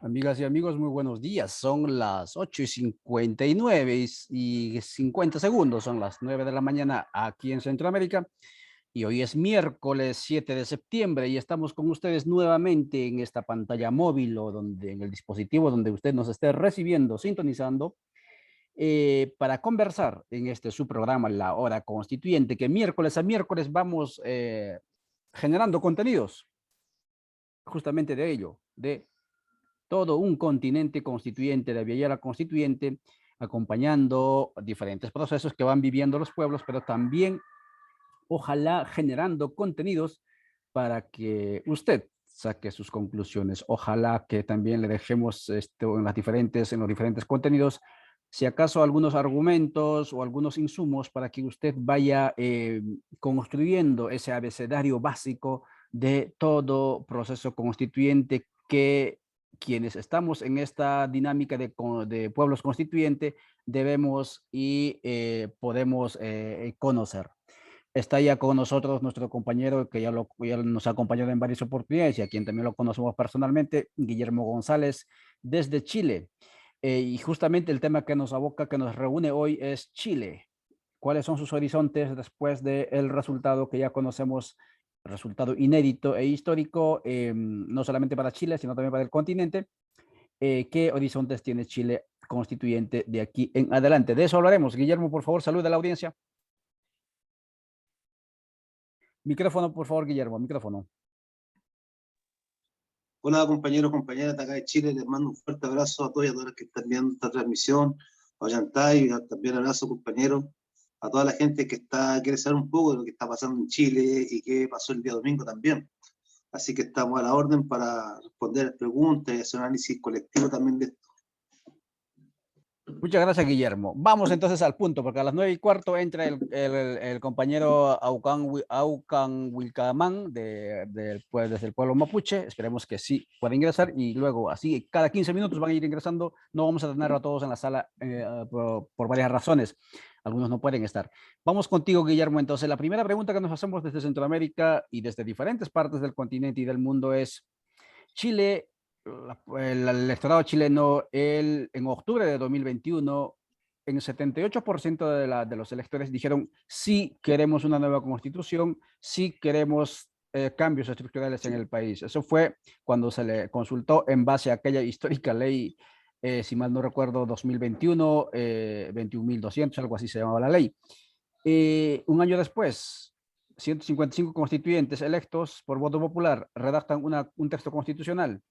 Amigas y amigos, muy buenos días. Son las 8:59 y 50 segundos. Son las 9 de la mañana aquí en Centroamérica. Y hoy es miércoles 7 de septiembre y estamos con ustedes nuevamente en esta pantalla móvil o donde, en el dispositivo donde usted nos esté recibiendo, sintonizando, para conversar en este su programa, La Hora Constituyente, que miércoles a miércoles vamos generando contenidos justamente de ello, de todo un continente constituyente, de Villa Constituyente, acompañando diferentes procesos que van viviendo los pueblos, pero también, ojalá, generando contenidos para que usted saque sus conclusiones. Ojalá que también le dejemos esto en los diferentes contenidos, si acaso algunos argumentos o algunos insumos para que usted vaya construyendo ese abecedario básico de todo proceso constituyente que quienes estamos en esta dinámica de pueblos constituyentes debemos y podemos conocer. Está ya con nosotros nuestro compañero que ya nos ha acompañado en varias oportunidades y a quien también lo conocemos personalmente, Guillermo González, desde Chile. Y justamente el tema que nos aboca, que nos reúne hoy es Chile. ¿Cuáles son sus horizontes después del resultado que ya conocemos, resultado inédito e histórico, no solamente para Chile, sino también para el continente? ¿Qué horizontes tiene Chile constituyente de aquí en adelante? De eso hablaremos. Guillermo, por favor, saluda a la audiencia. Micrófono, por favor, Guillermo, micrófono. Hola compañeros, compañeras de acá de Chile, les mando un fuerte abrazo a todos y a todas las que están viendo esta transmisión, a Ollantay, también abrazo compañeros, a toda la gente que quiere saber un poco de lo que está pasando en Chile y qué pasó el día domingo también. Así que estamos a la orden para responder preguntas y hacer un análisis colectivo también de esto. Muchas gracias, Guillermo. Vamos entonces al punto, porque a las 9:15 entra el compañero Aucan Wilcamán desde el pueblo mapuche. Esperemos que sí pueda ingresar y luego así cada 15 minutos van a ir ingresando. No vamos a tener a todos en la sala por varias razones. Algunos no pueden estar. Vamos contigo, Guillermo. Entonces, la primera pregunta que nos hacemos desde Centroamérica y desde diferentes partes del continente y del mundo es: Chile, el electorado chileno, en octubre de 2021, en 78% de los electores dijeron sí queremos una nueva constitución, sí queremos cambios estructurales en el país. Eso fue cuando se le consultó en base a aquella histórica ley, si mal no recuerdo, 2021, 21.200, algo así se llamaba la ley. Un año después, 155 constituyentes electos por voto popular redactan un texto constitucional,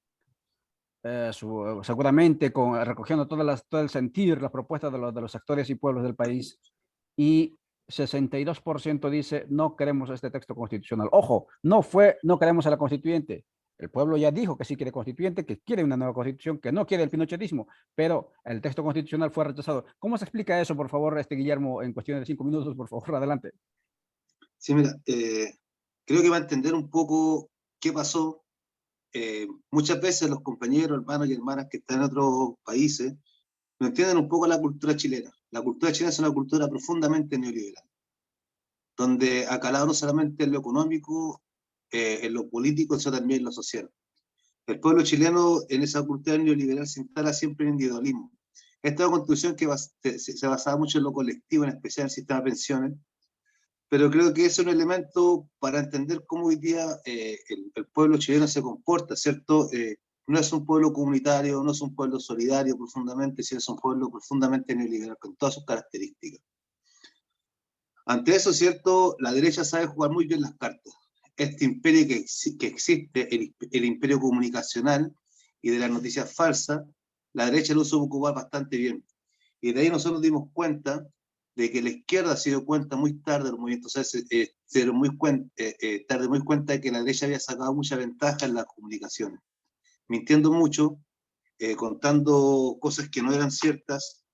seguramente recogiendo todo el sentir, las propuestas de los actores y pueblos del país, y 62% dice no queremos este texto constitucional. Ojo, no fue no queremos a la constituyente. El pueblo ya dijo que sí quiere constituyente, que quiere una nueva constitución, que no quiere el pinochetismo, pero el texto constitucional fue rechazado. ¿Cómo se explica eso, por favor, Guillermo, en cuestión de 5 minutos, por favor, adelante? Sí, mira, creo que va a entender un poco qué pasó. Muchas veces los compañeros, hermanos y hermanas que están en otros países no entienden un poco la cultura chilena. La cultura chilena es una cultura profundamente neoliberal, donde ha calado no solamente en lo económico, en lo político, sino también en lo social. El pueblo chileno en esa cultura neoliberal se instala siempre en individualismo. Esta es una constitución que se basaba mucho en lo colectivo, en especial en el sistema de pensiones, pero creo que es un elemento para entender cómo hoy día el pueblo chileno se comporta, ¿cierto? No es un pueblo comunitario, no es un pueblo solidario profundamente, sino es un pueblo profundamente neoliberal, con todas sus características. Ante eso, ¿cierto? La derecha sabe jugar muy bien las cartas. Este imperio que existe, el imperio comunicacional y de las noticias falsas, la derecha lo supo ocupar bastante bien. Y de ahí nosotros dimos cuenta de que la izquierda se dio cuenta muy tarde del movimiento, o sea, se dio muy cuenta de que la derecha había sacado mucha ventaja en las comunicaciones, mintiendo mucho, contando cosas que no eran ciertas.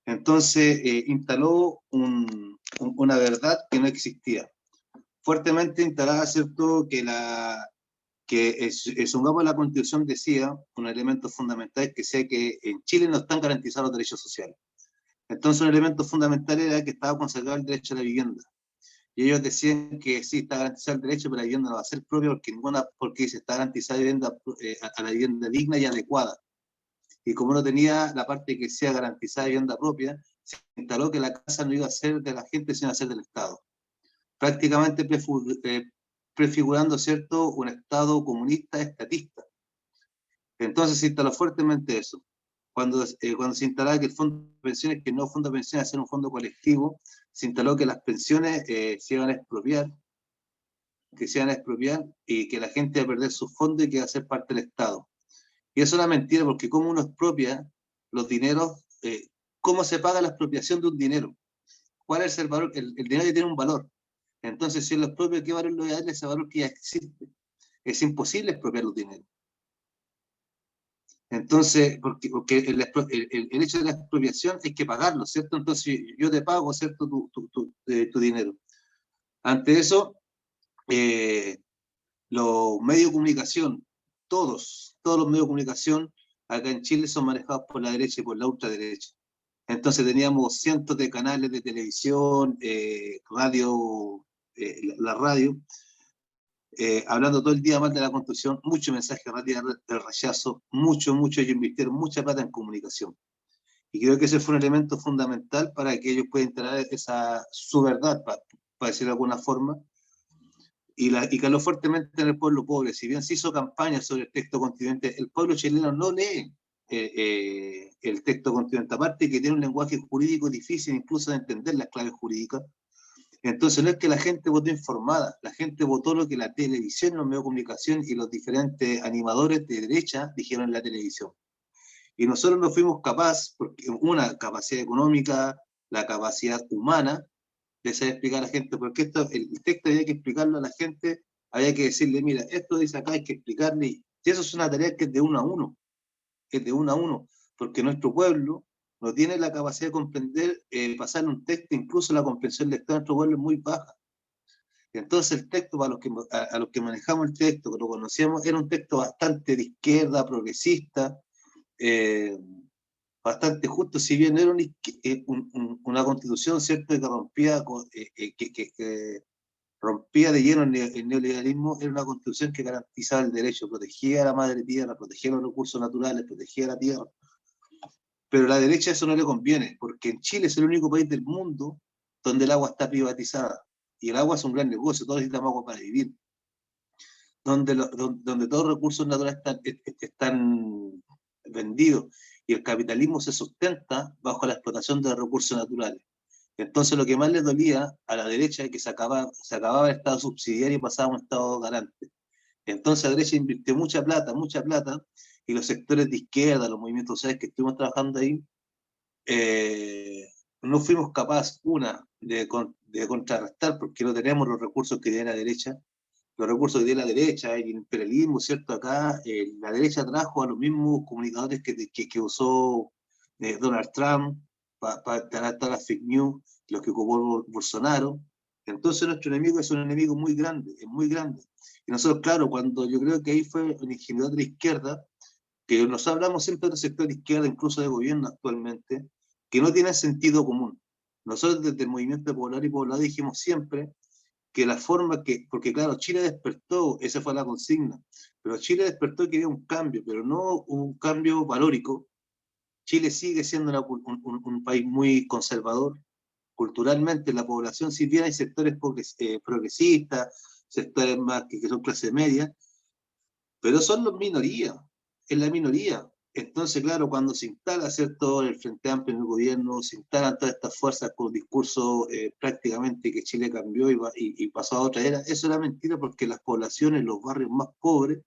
Entonces instaló una verdad que no existía. Fuertemente instalada, ¿cierto?, supongamos la Constitución decía, un elemento fundamental que sea que en Chile no están garantizados los derechos sociales. Entonces un elemento fundamental era que estaba consagrado el derecho a la vivienda. Y ellos decían que sí, está garantizado el derecho, pero la vivienda no va a ser propia porque se está garantizada a la vivienda digna y adecuada. y como no tenía la parte que sea garantizada de vivienda propia, se instaló que la casa no iba a ser de la gente, sino a ser del Estado. Prácticamente prefigurando, ¿cierto?, un Estado comunista estatista. Entonces se instaló fuertemente eso. Cuando se instalaba que el fondo de pensiones, que no fondo de pensiones, era un fondo colectivo, se instaló que las pensiones se iban a expropiar, y que la gente iba a perder su fondo y que iba a ser parte del Estado. Y eso es una mentira, porque como uno expropia los dineros, ¿cómo se paga la expropiación de un dinero? ¿Cuál es el valor? El dinero ya tiene un valor. Entonces, si lo expropio, ¿qué valor le voy a darle ese valor que ya existe? Es imposible expropiar los dineros. Entonces, porque el hecho de la expropiación hay que pagarlo, ¿cierto? Entonces, yo te pago, ¿cierto?, tu dinero. Ante eso, los medios de comunicación, todos los medios de comunicación acá en Chile son manejados por la derecha y por la ultraderecha. Entonces teníamos cientos de canales de televisión, radio, la radio, hablando todo el día mal de la Constitución, mucho mensaje del rechazo, ellos invirtieron mucha plata en comunicación. Y creo que ese fue un elemento fundamental para que ellos puedan traer su verdad, para decirlo de alguna forma, y caló fuertemente en el pueblo pobre. Si bien se hizo campaña sobre el texto constituyente, el pueblo chileno no lee el texto constituyente, aparte que tiene un lenguaje jurídico difícil incluso de entender las claves jurídicas. Entonces no es que la gente votó informada, la gente votó lo que la televisión, los medios de comunicación y los diferentes animadores de derecha dijeron en la televisión. Y nosotros no fuimos capaces, porque una capacidad económica, la capacidad humana, de saber explicar a la gente, porque el texto había que explicarlo a la gente, había que decirle, mira, esto dice acá, hay que explicarle, y eso es una tarea que es de uno a uno, porque nuestro pueblo no tiene la capacidad de comprender, pasar un texto, incluso la comprensión lectora de nuestro pueblo es muy baja. Entonces el texto, para a los que manejamos el texto, que lo conocíamos, era un texto bastante de izquierda, progresista, eh, bastante justo, si bien era una constitución, ¿cierto?, que rompía, que rompía de lleno el neoliberalismo, era una constitución que garantizaba el derecho, protegía a la madre tierra, protegía los recursos naturales, protegía la tierra. Pero a la derecha eso no le conviene, porque en Chile es el único país del mundo donde el agua está privatizada. Y el agua es un gran negocio, todos necesitamos agua para vivir. Donde todos los recursos naturales están vendidos y el capitalismo se sustenta bajo la explotación de recursos naturales. Entonces lo que más le dolía a la derecha es que se acababa el Estado subsidiario y pasaba a un Estado garante. Entonces la derecha invirtió mucha plata, y los sectores de izquierda, los movimientos sociales que estuvimos trabajando ahí, no fuimos capaces, de contrarrestar, porque no tenemos los recursos que tiene la derecha, los recursos que tiene la derecha, el imperialismo, ¿cierto? Acá la derecha trajo a los mismos comunicadores que usó Donald Trump para tratar todas las fake news, los que ocupó Bolsonaro. Entonces nuestro enemigo es un enemigo muy grande, es muy grande. Y nosotros, claro, cuando yo creo que ahí fue un ingeniero de la izquierda, que nos hablamos siempre del sector de izquierda, incluso de gobierno actualmente, que no tiene sentido común. Nosotros desde el movimiento Popular y Poblado dijimos siempre que la forma porque claro, Chile despertó, esa fue la consigna, pero Chile despertó y quería un cambio, pero no un cambio valórico. Chile sigue siendo un país muy conservador. Culturalmente la población, si bien hay sectores progresistas, sectores más que son clase media, pero son las minorías, es la minoría. Entonces, claro, cuando se instala, ¿cierto?, el Frente Amplio en el gobierno, se instalan todas estas fuerzas con discurso prácticamente que Chile cambió y pasó a otra era, eso era mentira, porque las poblaciones, los barrios más pobres,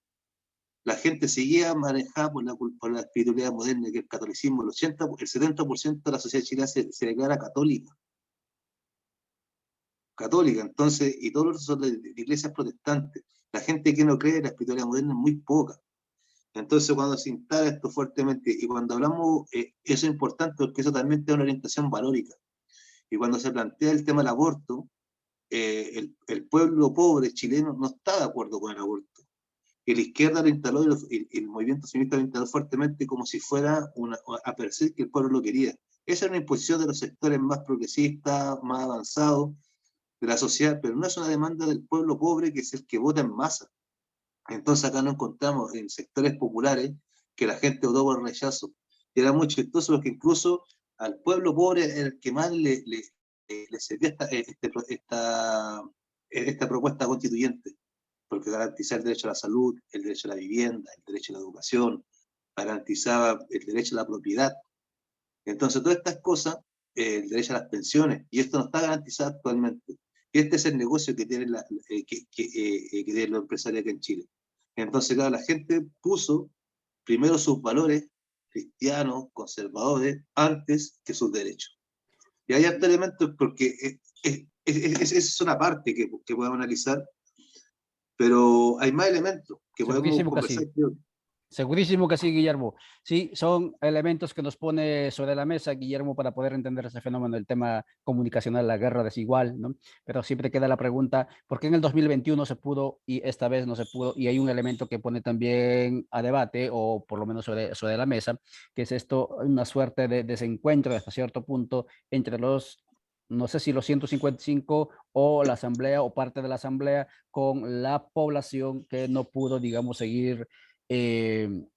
la gente seguía manejada por la espiritualidad moderna, que el catolicismo, el 70% de la sociedad chilena se declara católica. Entonces, y todos los son de iglesias protestantes. La gente que no cree en la espiritualidad moderna es muy poca. Entonces, cuando se instala esto fuertemente, y cuando hablamos, eso es importante porque eso también tiene una orientación valórica. Y cuando se plantea el tema del aborto, el pueblo pobre chileno no está de acuerdo con el aborto. Y la izquierda lo instaló y el movimiento sionista lo instaló fuertemente como si fuera a parecer que el pueblo lo quería. Esa es una imposición de los sectores más progresistas, más avanzados de la sociedad, pero no es una demanda del pueblo pobre que es el que vota en masa. Entonces acá no encontramos en sectores populares que la gente votó por rechazo. que era muy chistoso porque incluso al pueblo pobre era el que más le servía esta propuesta constituyente, porque garantizaba el derecho a la salud, el derecho a la vivienda, el derecho a la educación, garantizaba el derecho a la propiedad. Entonces, todas estas cosas, el derecho a las pensiones, y esto no está garantizado actualmente. Y este es el negocio que tienen que tienen los empresarios aquí en Chile. Entonces, claro, la gente puso primero sus valores cristianos, conservadores, antes que sus derechos. Y hay estos elementos porque es una parte que podemos analizar, pero hay más elementos que podemos Segurísimo que conversar. sí. Segurísimo que sí, Guillermo. Sí, son elementos que nos pone sobre la mesa, Guillermo, para poder entender ese fenómeno, el tema comunicacional, la guerra desigual, ¿no? Pero siempre queda la pregunta, ¿por qué en el 2021 se pudo y esta vez no se pudo? Y hay un elemento que pone también a debate, o por lo menos sobre la mesa, que es esto, una suerte de desencuentro hasta cierto punto entre los, no sé si los 155 o la asamblea o parte de la asamblea con la población que no pudo, digamos, seguir eh,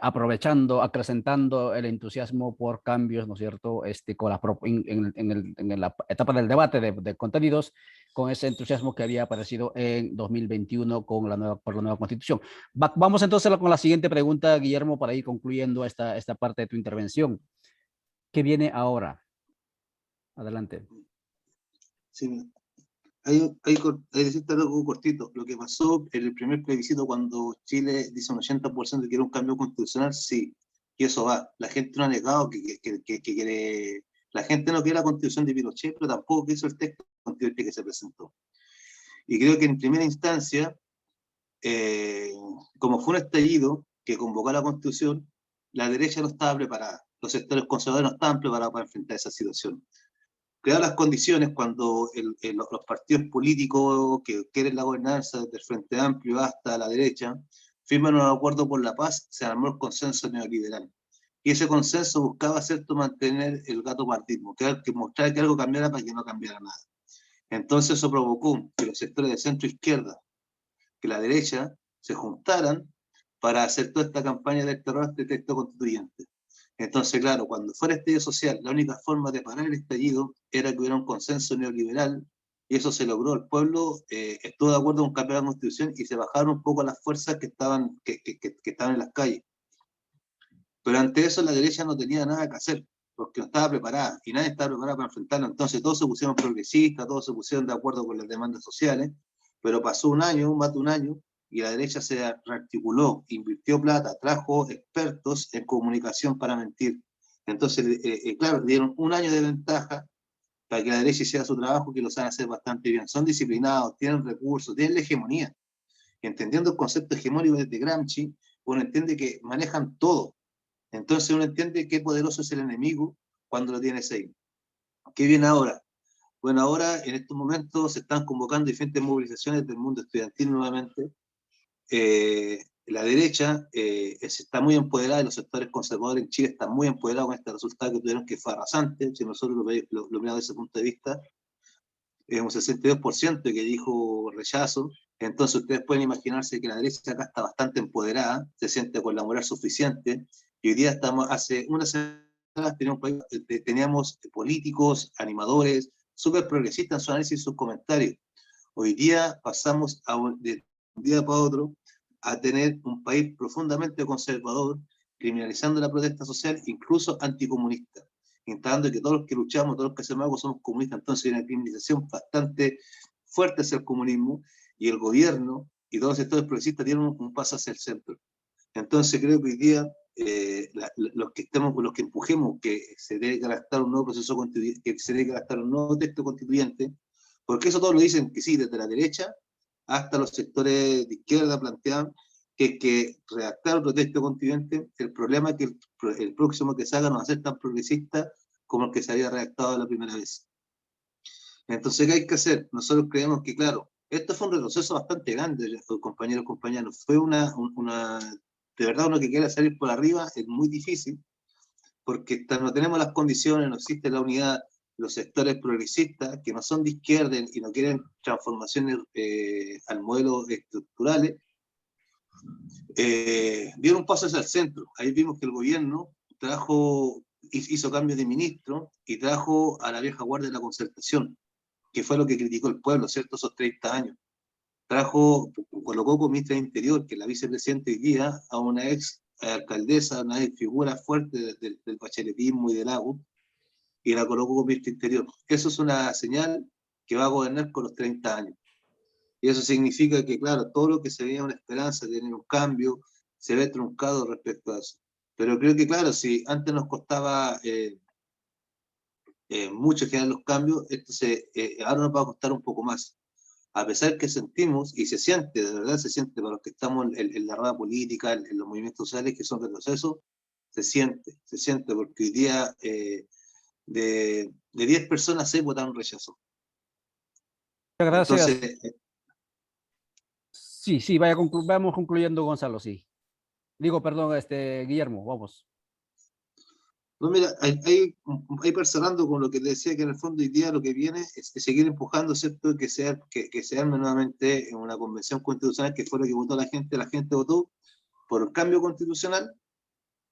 aprovechando, acrecentando el entusiasmo por cambios, ¿no es cierto? Con en la etapa del debate de contenidos, con ese entusiasmo que había aparecido en 2021 por la nueva constitución. Vamos entonces con la siguiente pregunta, Guillermo, para ir concluyendo esta parte de tu intervención. ¿Qué viene ahora? Adelante. Sí, hay decirte algo cortito. Lo que pasó en el primer plebiscito cuando Chile dice un 80% que quiere un cambio constitucional, sí, y eso va. La gente no ha negado que quiere. La gente no quiere la constitución de Pinochet, pero tampoco quiso el texto constituyente que se presentó. Y creo que en primera instancia, eh, como fue un estallido que convocó a la constitución, la derecha no estaba preparada. Los sectores conservadores no estaban preparados para enfrentar esa situación. Crear las condiciones cuando los partidos políticos que quieren la gobernanza, desde el Frente Amplio hasta la derecha, firman un acuerdo por la paz, se armó el consenso neoliberal. Y ese consenso buscaba, ¿cierto?, mantener el gato partismo, que mostrar que algo cambiara para que no cambiara nada. Entonces eso provocó que los sectores de centro izquierda, que la derecha, se juntaran para hacer toda esta campaña del terror de texto constituyente. Entonces, claro, cuando fue el estallido social, la única forma de parar el estallido era que hubiera un consenso neoliberal, y eso se logró. El pueblo estuvo de acuerdo con cambiar la constitución y se bajaron un poco las fuerzas que estaban en las calles. Pero ante eso la derecha no tenía nada que hacer, porque no estaba preparada, y nadie estaba preparado para enfrentarlo. Entonces todos se pusieron progresistas, todos se pusieron de acuerdo con las demandas sociales, pero pasó un año, más de un año, y la derecha se rearticuló, invirtió plata, trajo expertos en comunicación para mentir. Entonces, claro, dieron un año de ventaja para que la derecha hiciera su trabajo, que lo saben hacer bastante bien. Son disciplinados, tienen recursos, tienen la hegemonía. Y entendiendo el concepto hegemónico de Gramsci, uno entiende que manejan todo. Entonces uno entiende qué poderoso es el enemigo cuando lo tienes ahí. ¿Qué viene ahora? Bueno, ahora en estos momentos se están convocando diferentes movilizaciones del mundo estudiantil nuevamente. La derecha está muy empoderada y los sectores conservadores en Chile están muy empoderados con este resultado que tuvieron, que fue arrasante. Si nosotros lo miramos desde ese punto de vista, un 62% que dijo rechazo. Entonces ustedes pueden imaginarse que la derecha acá está bastante empoderada, se siente con la moral suficiente, y hoy día estamos, hace una semana teníamos políticos, animadores, súper progresistas en su análisis y sus comentarios. Hoy día pasamos de un día para otro a tener un país profundamente conservador, criminalizando la protesta social, incluso anticomunista, instalando que todos los que luchamos, todos los que hacemos algo somos comunistas. Entonces hay una criminalización bastante fuerte hacia el comunismo, y el gobierno y todos los sectores progresistas tienen un paso hacia el centro. Entonces creo que hoy día los que empujemos que se debe redactar un nuevo proceso constituyente, que se debe redactar un nuevo texto constituyente, porque eso todos lo dicen que sí, desde la derecha hasta los sectores de izquierda plantean que hay que redactar otro texto constituyente. El problema es que el próximo que salga no va a ser tan progresista como el que se había redactado la primera vez. Entonces, ¿qué hay que hacer? Nosotros creemos que, claro, esto fue un retroceso bastante grande, compañeros y compañeras. Fue de verdad, uno que quiera salir por arriba es muy difícil, porque no tenemos las condiciones, no existe la unidad. Los sectores progresistas, que no son de izquierda y no quieren transformaciones al modelo estructurales, dieron un paso hacia el centro. Ahí vimos que el gobierno hizo cambios de ministro y trajo a la vieja guardia de la concertación, que fue lo que criticó el pueblo, ¿cierto? Esos 30 años. Colocó como ministra de Interior, que es la vicepresidenta hoy día, a una ex alcaldesa, una ex figura fuerte del bacheletismo y del agua, y la colocó como ministra de Interior. Eso es una señal que va a gobernar con los 30 años. Y eso significa que, claro, todo lo que se veía una esperanza de tener un cambio, se ve truncado respecto a eso. Pero creo que, claro, si antes nos costaba mucho generar los cambios, ahora nos va a costar un poco más. A pesar que sentimos, y se siente, de verdad se siente, para los que estamos en la rueda política, en los movimientos sociales que son retrocesos, se siente, porque hoy día de 10 personas 6 votaron rechazo. Muchas gracias. Entonces, Sí, sí, vamos concluyendo, Gonzalo, sí. Digo, perdón, Guillermo, vamos. no, mira, ahí personando con lo que le decía, que en el fondo hoy día lo que viene es seguir empujando, ¿cierto? Que se arme nuevamente en una convención constitucional, que fue lo que votó la gente votó por el cambio constitucional,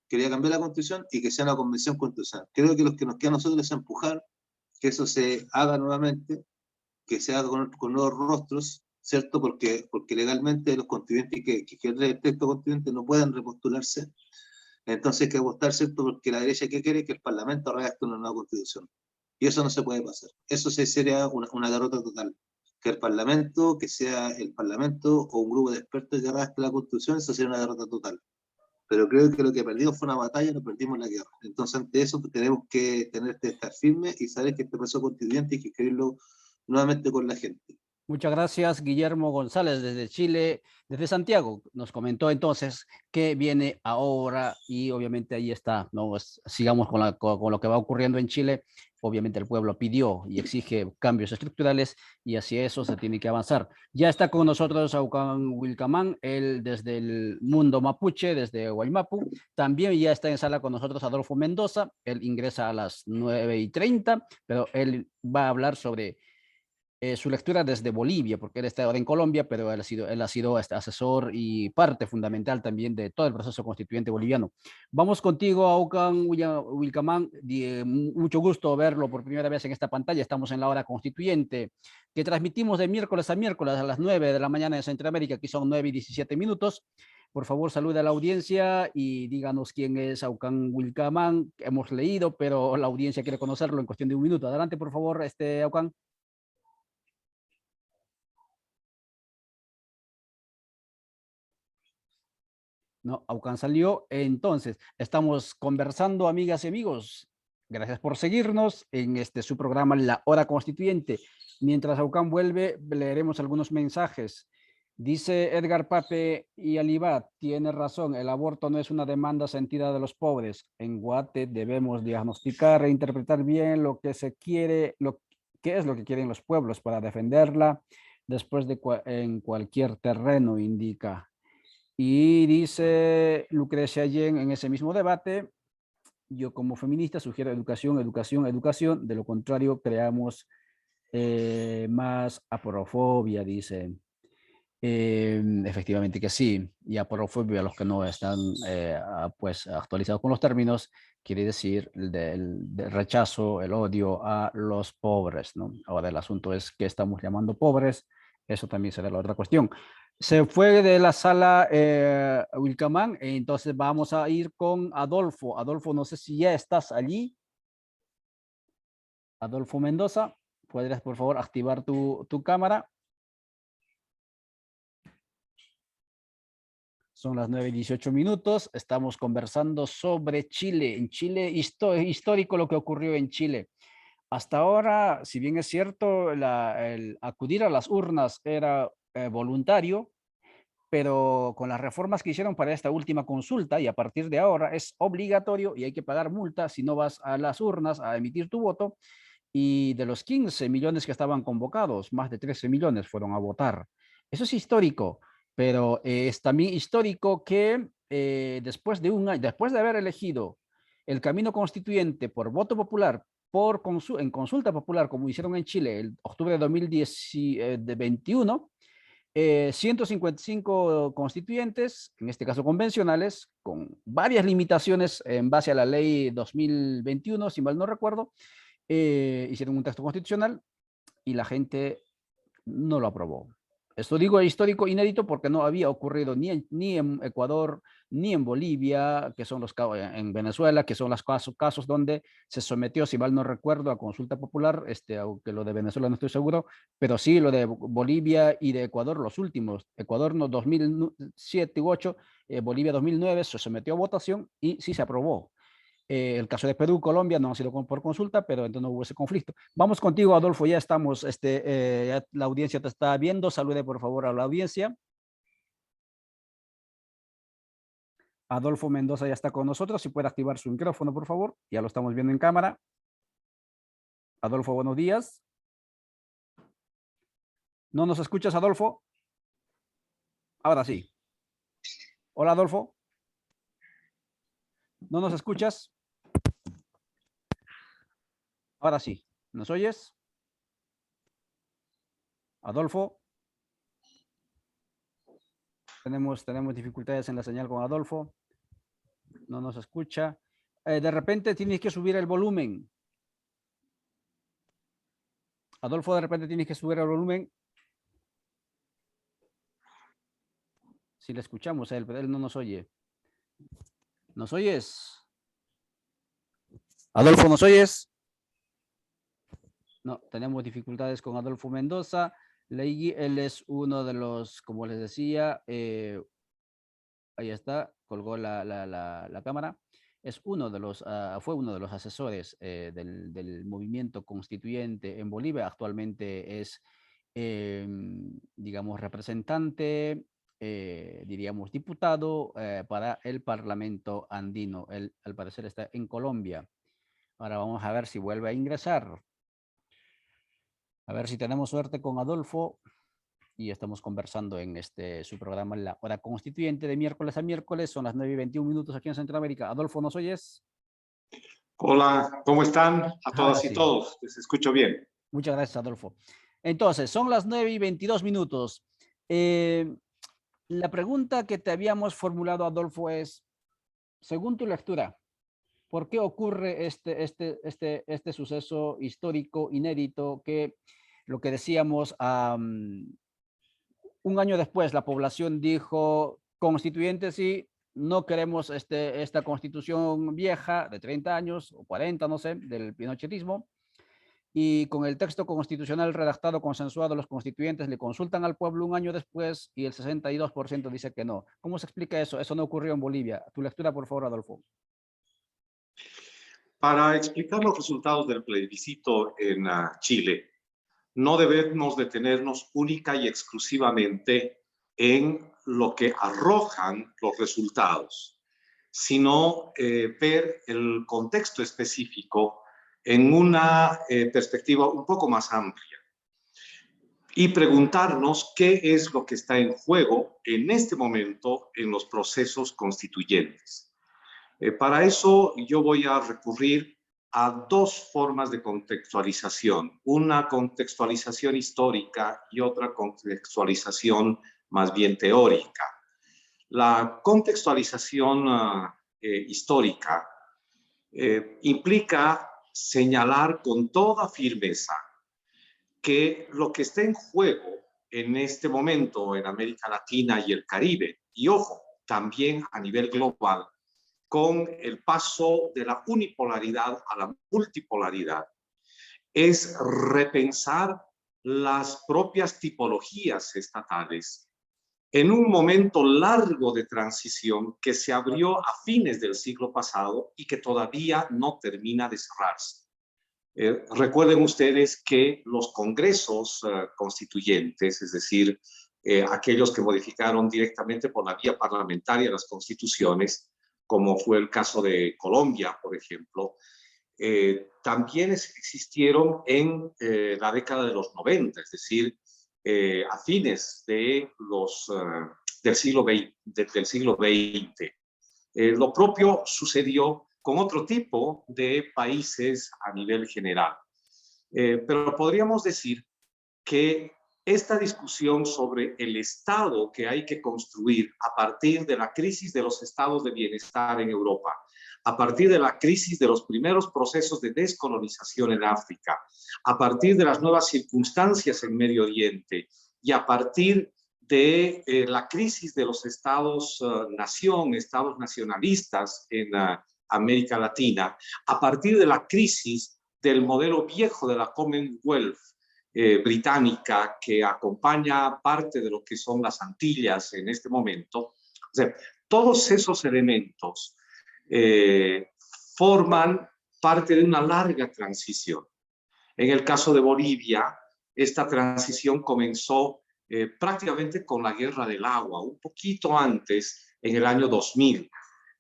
quería cambiar la constitución y que sea una convención constitucional. Creo que lo que nos queda a nosotros es empujar que eso se haga nuevamente, que se haga con nuevos rostros, ¿cierto? Porque legalmente los constituyentes que el texto constituyente no pueden repostularse. Entonces hay que votar, ¿cierto? Porque la derecha que quiere que el Parlamento redacte una nueva constitución. Y eso no se puede pasar. Eso sería una derrota total. Que el Parlamento, que sea el Parlamento o un grupo de expertos que redacte la constitución, eso sería una derrota total. Pero creo que lo que perdimos fue una batalla, no perdimos la guerra. Entonces, ante eso, tenemos que estar firmes y saber que este proceso constituyente hay que escribirlo nuevamente con la gente. Muchas gracias, Guillermo González, desde Chile, desde Santiago. Nos comentó entonces qué viene ahora y obviamente ahí está, ¿no? Pues, sigamos con lo que va ocurriendo en Chile. Obviamente el pueblo pidió y exige cambios estructurales y hacia eso se tiene que avanzar. Ya está con nosotros Aucan Wilcamán, él desde el mundo mapuche, desde Guaymapu. También ya está en sala con nosotros Adolfo Mendoza. Él ingresa a las 9:30, pero él va a hablar sobre su lectura desde Bolivia, porque él está ahora en Colombia, pero él ha sido asesor y parte fundamental también de todo el proceso constituyente boliviano. Vamos contigo, Aucan Wilcamán. Mucho gusto verlo por primera vez en esta pantalla. Estamos en la hora constituyente, que transmitimos de miércoles a miércoles a las 9 de la mañana en Centroamérica, aquí son 9:17. Por favor, saluda a la audiencia y díganos quién es Aucan Wilcamán. Hemos leído, pero la audiencia quiere conocerlo en cuestión de un minuto. Adelante, por favor, Aucan. No, Aucan salió. Entonces, estamos conversando, amigas y amigos. Gracias por seguirnos en su programa La Hora Constituyente. Mientras Aucan vuelve, leeremos algunos mensajes. Dice Edgar Pape y Alibat, tiene razón, el aborto no es una demanda sentida de los pobres. En Guate debemos diagnosticar e interpretar bien lo que se quiere, qué es lo que quieren los pueblos para defenderla después en cualquier terreno, indica. Y dice Lucrecia Yen en ese mismo debate, yo como feminista sugiero educación, educación, educación, de lo contrario creamos más aporofobia, dice. Efectivamente que sí, y aporofobia, los que no están pues actualizados con los términos, quiere decir del rechazo, el odio a los pobres, ¿no? Ahora el asunto es qué estamos llamando pobres, eso también será la otra cuestión. Se fue de la sala Wilcamán, entonces vamos a ir con Adolfo. Adolfo, no sé si ya estás allí. Adolfo Mendoza, ¿podrías por favor activar tu cámara? Son las 9:18. Estamos conversando sobre Chile. En Chile, histórico lo que ocurrió en Chile. Hasta ahora, si bien es cierto, el acudir a las urnas era voluntario, pero con las reformas que hicieron para esta última consulta y a partir de ahora es obligatorio y hay que pagar multa si no vas a las urnas a emitir tu voto. Y de los 15 millones que estaban convocados, más de 13 millones fueron a votar. Eso es histórico, pero es también histórico que después de después de haber elegido el camino constituyente por voto popular, en consulta popular, como hicieron en Chile el octubre de 2021, 155 constituyentes, en este caso convencionales, con varias limitaciones en base a la ley 2021, si mal no recuerdo, hicieron un texto constitucional y la gente no lo aprobó. Esto digo histórico inédito porque no había ocurrido ni en Ecuador ni en Bolivia, que son los en Venezuela, que son los casos donde se sometió, si mal no recuerdo, a consulta popular, aunque lo de Venezuela no estoy seguro, pero sí lo de Bolivia y de Ecuador, los últimos. Ecuador no 2007 u 8, Bolivia 2009 se sometió a votación y sí se aprobó. El caso de Perú, Colombia no ha sido por consulta, pero entonces no hubo ese conflicto. Vamos contigo, Adolfo, ya estamos, ya la audiencia te está viendo. Salude por favor a la audiencia. Adolfo Mendoza ya está con nosotros. Si puede activar su micrófono, por favor. Ya lo estamos viendo en cámara. Adolfo, buenos días. ¿No nos escuchas, Adolfo? Ahora sí. Hola, Adolfo. ¿No nos escuchas? Ahora sí. ¿Nos oyes? Adolfo. Tenemos dificultades en la señal con Adolfo. No nos escucha. De repente tienes que subir el volumen. Adolfo, de repente tienes que subir el volumen. Si le escuchamos a él, pero él no nos oye. ¿Nos oyes? Adolfo, ¿nos oyes? No, tenemos dificultades con Adolfo Mendoza. Él es uno de los, como les decía, ahí está, colgó la cámara. Es uno de los, fue uno de los asesores del movimiento constituyente en Bolivia. Actualmente es, digamos, representante, diríamos, diputado para el Parlamento andino. Él, al parecer, está en Colombia. Ahora vamos a ver si vuelve a ingresar. A ver si tenemos suerte con Adolfo. Y estamos conversando en su programa La Hora Constituyente de miércoles a miércoles. Son las 9:21 aquí en Centroamérica. Adolfo, ¿nos oyes? Hola, ¿cómo están? A Ahora todas y sí. todos, les escucho bien. Muchas gracias, Adolfo. Entonces, son las 9:22. La pregunta que te habíamos formulado, Adolfo, es, según tu lectura, ¿por qué ocurre este suceso histórico, inédito, que lo que decíamos, un año después la población dijo, constituyentes sí, no queremos esta constitución vieja de 30 años o 40, no sé, del pinochetismo, y con el texto constitucional redactado, consensuado, los constituyentes le consultan al pueblo un año después y el 62% dice que no. ¿Cómo se explica eso? Eso no ocurrió en Bolivia. Tu lectura, por favor, Adolfo. Para explicar los resultados del plebiscito en Chile, no debemos detenernos única y exclusivamente en lo que arrojan los resultados, sino ver el contexto específico en una perspectiva un poco más amplia y preguntarnos qué es lo que está en juego en este momento en los procesos constituyentes. Para eso yo voy a recurrir a dos formas de contextualización, una contextualización histórica y otra contextualización más bien teórica. La contextualización histórica implica señalar con toda firmeza que lo que está en juego en este momento en América Latina y el Caribe, y ojo, también a nivel global, con el paso de la unipolaridad a la multipolaridad, es repensar las propias tipologías estatales en un momento largo de transición que se abrió a fines del siglo pasado y que todavía no termina de cerrarse. Recuerden ustedes que los congresos constituyentes, es decir, aquellos que modificaron directamente por la vía parlamentaria las constituciones, como fue el caso de Colombia, por ejemplo, también existieron en la década de los 90, es decir, a fines de del siglo XX. Lo propio sucedió con otro tipo de países a nivel general. Pero podríamos decir que esta discusión sobre el Estado que hay que construir a partir de la crisis de los estados de bienestar en Europa, a partir de la crisis de los primeros procesos de descolonización en África, a partir de las nuevas circunstancias en Medio Oriente y a partir de la crisis de los estados-nación, estados nacionalistas en América Latina, a partir de la crisis del modelo viejo de la Commonwealth británica que acompaña parte de lo que son las Antillas en este momento. O sea, todos esos elementos forman parte de una larga transición. En el caso de Bolivia, esta transición comenzó prácticamente con la Guerra del Agua, un poquito antes, en el año 2000.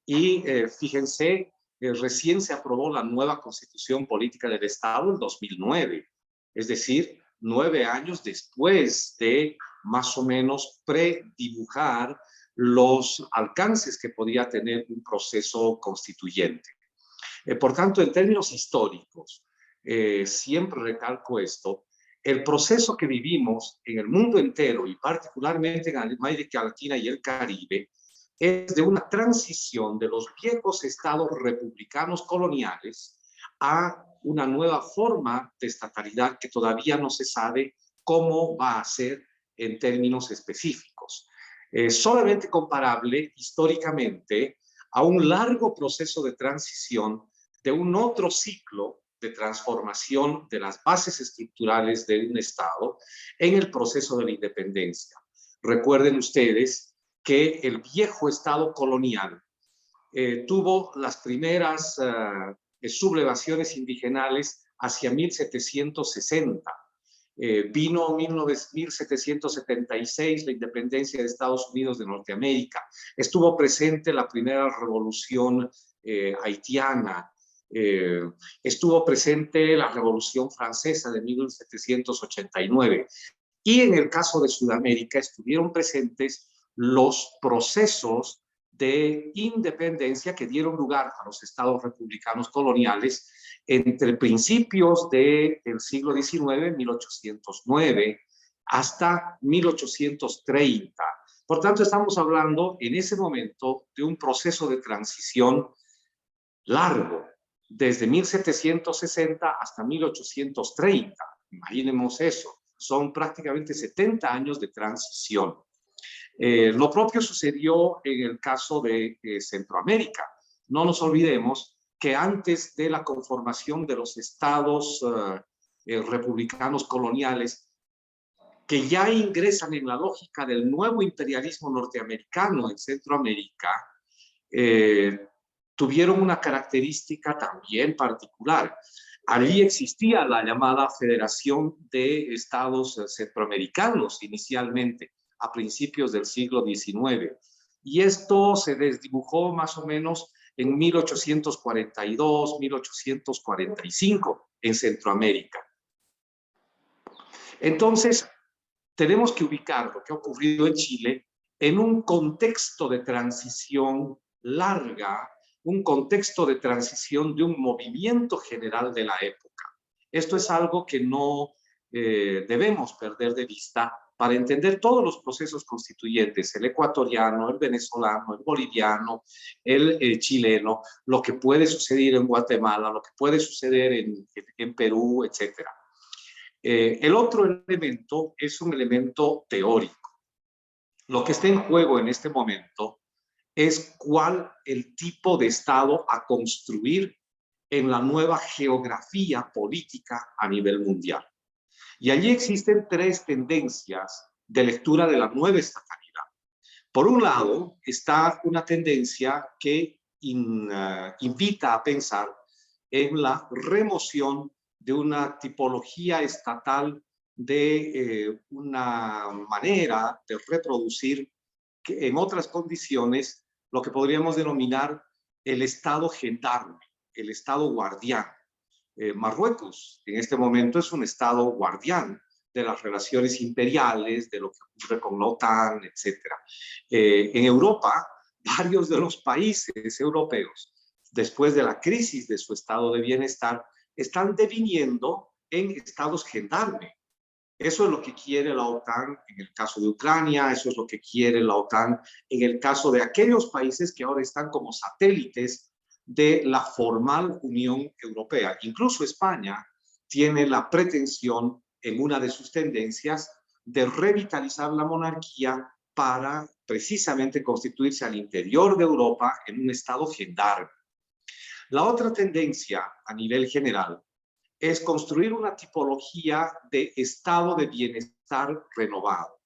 Y fíjense, recién se aprobó la nueva Constitución Política del Estado en 2009, es decir, 9 años después de más o menos predibujar los alcances que podía tener un proceso constituyente. Por tanto, en términos históricos, siempre recalco esto, el proceso que vivimos en el mundo entero y particularmente en América Latina y el Caribe es de una transición de los viejos estados republicanos coloniales a una nueva forma de estatalidad que todavía no se sabe cómo va a ser en términos específicos. Solamente comparable históricamente a un largo proceso de transición de un otro ciclo de transformación de las bases estructurales de un Estado en el proceso de la independencia. Recuerden ustedes que el viejo Estado colonial tuvo las primeras sublevaciones indigenales hacia 1760. Vino en 1776 la independencia de Estados Unidos de Norteamérica. Estuvo presente la primera revolución haitiana. Estuvo presente la Revolución Francesa de 1789. Y en el caso de Sudamérica estuvieron presentes los procesos de independencia que dieron lugar a los estados republicanos coloniales entre principios del siglo XIX, 1809, hasta 1830. Por tanto, estamos hablando en ese momento de un proceso de transición largo, desde 1760 hasta 1830. Imaginemos eso, son prácticamente 70 años de transición. Lo propio sucedió en el caso de Centroamérica. No nos olvidemos que antes de la conformación de los estados republicanos coloniales, que ya ingresan en la lógica del nuevo imperialismo norteamericano en Centroamérica, tuvieron una característica también particular. Allí existía la llamada Federación de Estados Centroamericanos inicialmente, a principios del siglo XIX. Y esto se desdibujó más o menos en 1842, 1845 en Centroamérica. Entonces, tenemos que ubicar lo que ha ocurrido en Chile en un contexto de transición larga, un contexto de transición de un movimiento general de la época. Esto es algo que no debemos perder de vista para entender todos los procesos constituyentes, el ecuatoriano, el venezolano, el boliviano, el chileno, lo que puede suceder en Guatemala, lo que puede suceder en Perú, etc. El otro elemento es un elemento teórico. Lo que está en juego en este momento es cuál el tipo de Estado a construir en la nueva geografía política a nivel mundial. Y allí existen 3 tendencias de lectura de la nueva estatalidad. Por un lado, está una tendencia que invita a pensar en la remoción de una tipología estatal de una manera de reproducir que en otras condiciones lo que podríamos denominar el Estado gendarme, el Estado guardián. Marruecos en este momento es un Estado guardián de las relaciones imperiales, de lo que ocurre con la OTAN, etc. En Europa, varios de los países europeos, después de la crisis de su estado de bienestar, están deviniendo en estados gendarme. Eso es lo que quiere la OTAN en el caso de Ucrania, eso es lo que quiere la OTAN en el caso de aquellos países que ahora están como satélites de la formal Unión Europea. Incluso España tiene la pretensión en una de sus tendencias de revitalizar la monarquía para precisamente constituirse al interior de Europa en un estado gendarme. La otra tendencia a nivel general es construir una tipología de estado de bienestar renovado.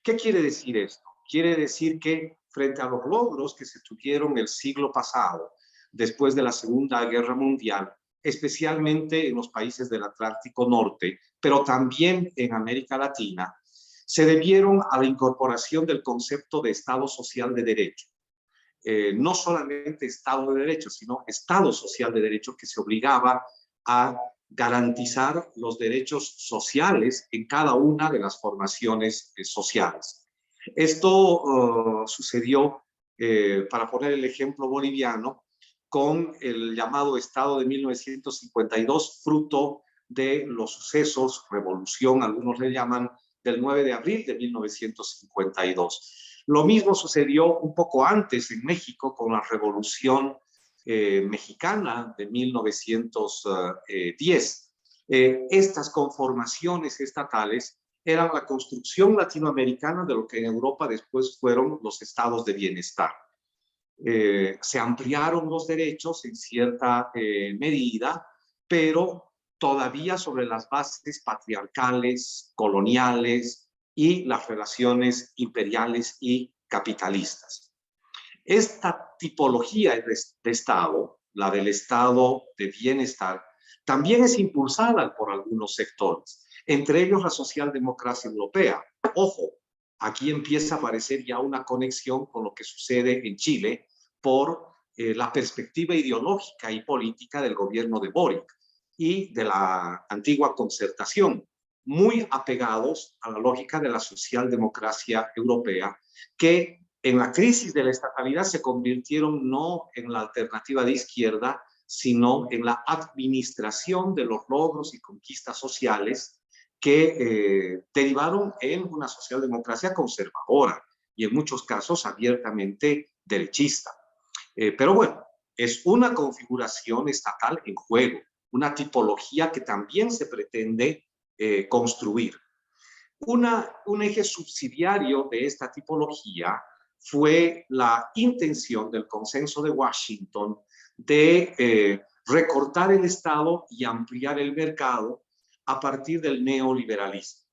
¿Qué quiere decir esto? Quiere decir que frente a los logros que se tuvieron el siglo pasado, después de la Segunda Guerra Mundial, especialmente en los países del Atlántico Norte, pero también en América Latina, se debieron a la incorporación del concepto de Estado Social de Derecho. No solamente Estado de Derecho, sino Estado Social de Derecho, que se obligaba a garantizar los derechos sociales en cada una de las formaciones sociales. Esto sucedió, para poner el ejemplo boliviano, con el llamado Estado de 1952, fruto de los sucesos, revolución, algunos le llaman, del 9 de abril de 1952. Lo mismo sucedió un poco antes en México con la Revolución mexicana de 1910. Estas conformaciones estatales eran la construcción latinoamericana de lo que en Europa después fueron los estados de bienestar. Se ampliaron los derechos en cierta medida, pero todavía sobre las bases patriarcales, coloniales y las relaciones imperiales y capitalistas. Esta tipología de Estado, la del Estado de bienestar, también es impulsada por algunos sectores, entre ellos la socialdemocracia europea. Ojo, aquí empieza a aparecer ya una conexión con lo que sucede en Chile por la perspectiva ideológica y política del gobierno de Boric y de la antigua Concertación, muy apegados a la lógica de la socialdemocracia europea, que en la crisis de la estatalidad se convirtieron no en la alternativa de izquierda, sino en la administración de los logros y conquistas sociales que derivaron en una socialdemocracia conservadora y en muchos casos abiertamente derechista. Pero bueno, es una configuración estatal en juego, una tipología que también se pretende construir. Un eje subsidiario de esta tipología fue la intención del Consenso de Washington de recortar el Estado y ampliar el mercado a partir del neoliberalismo.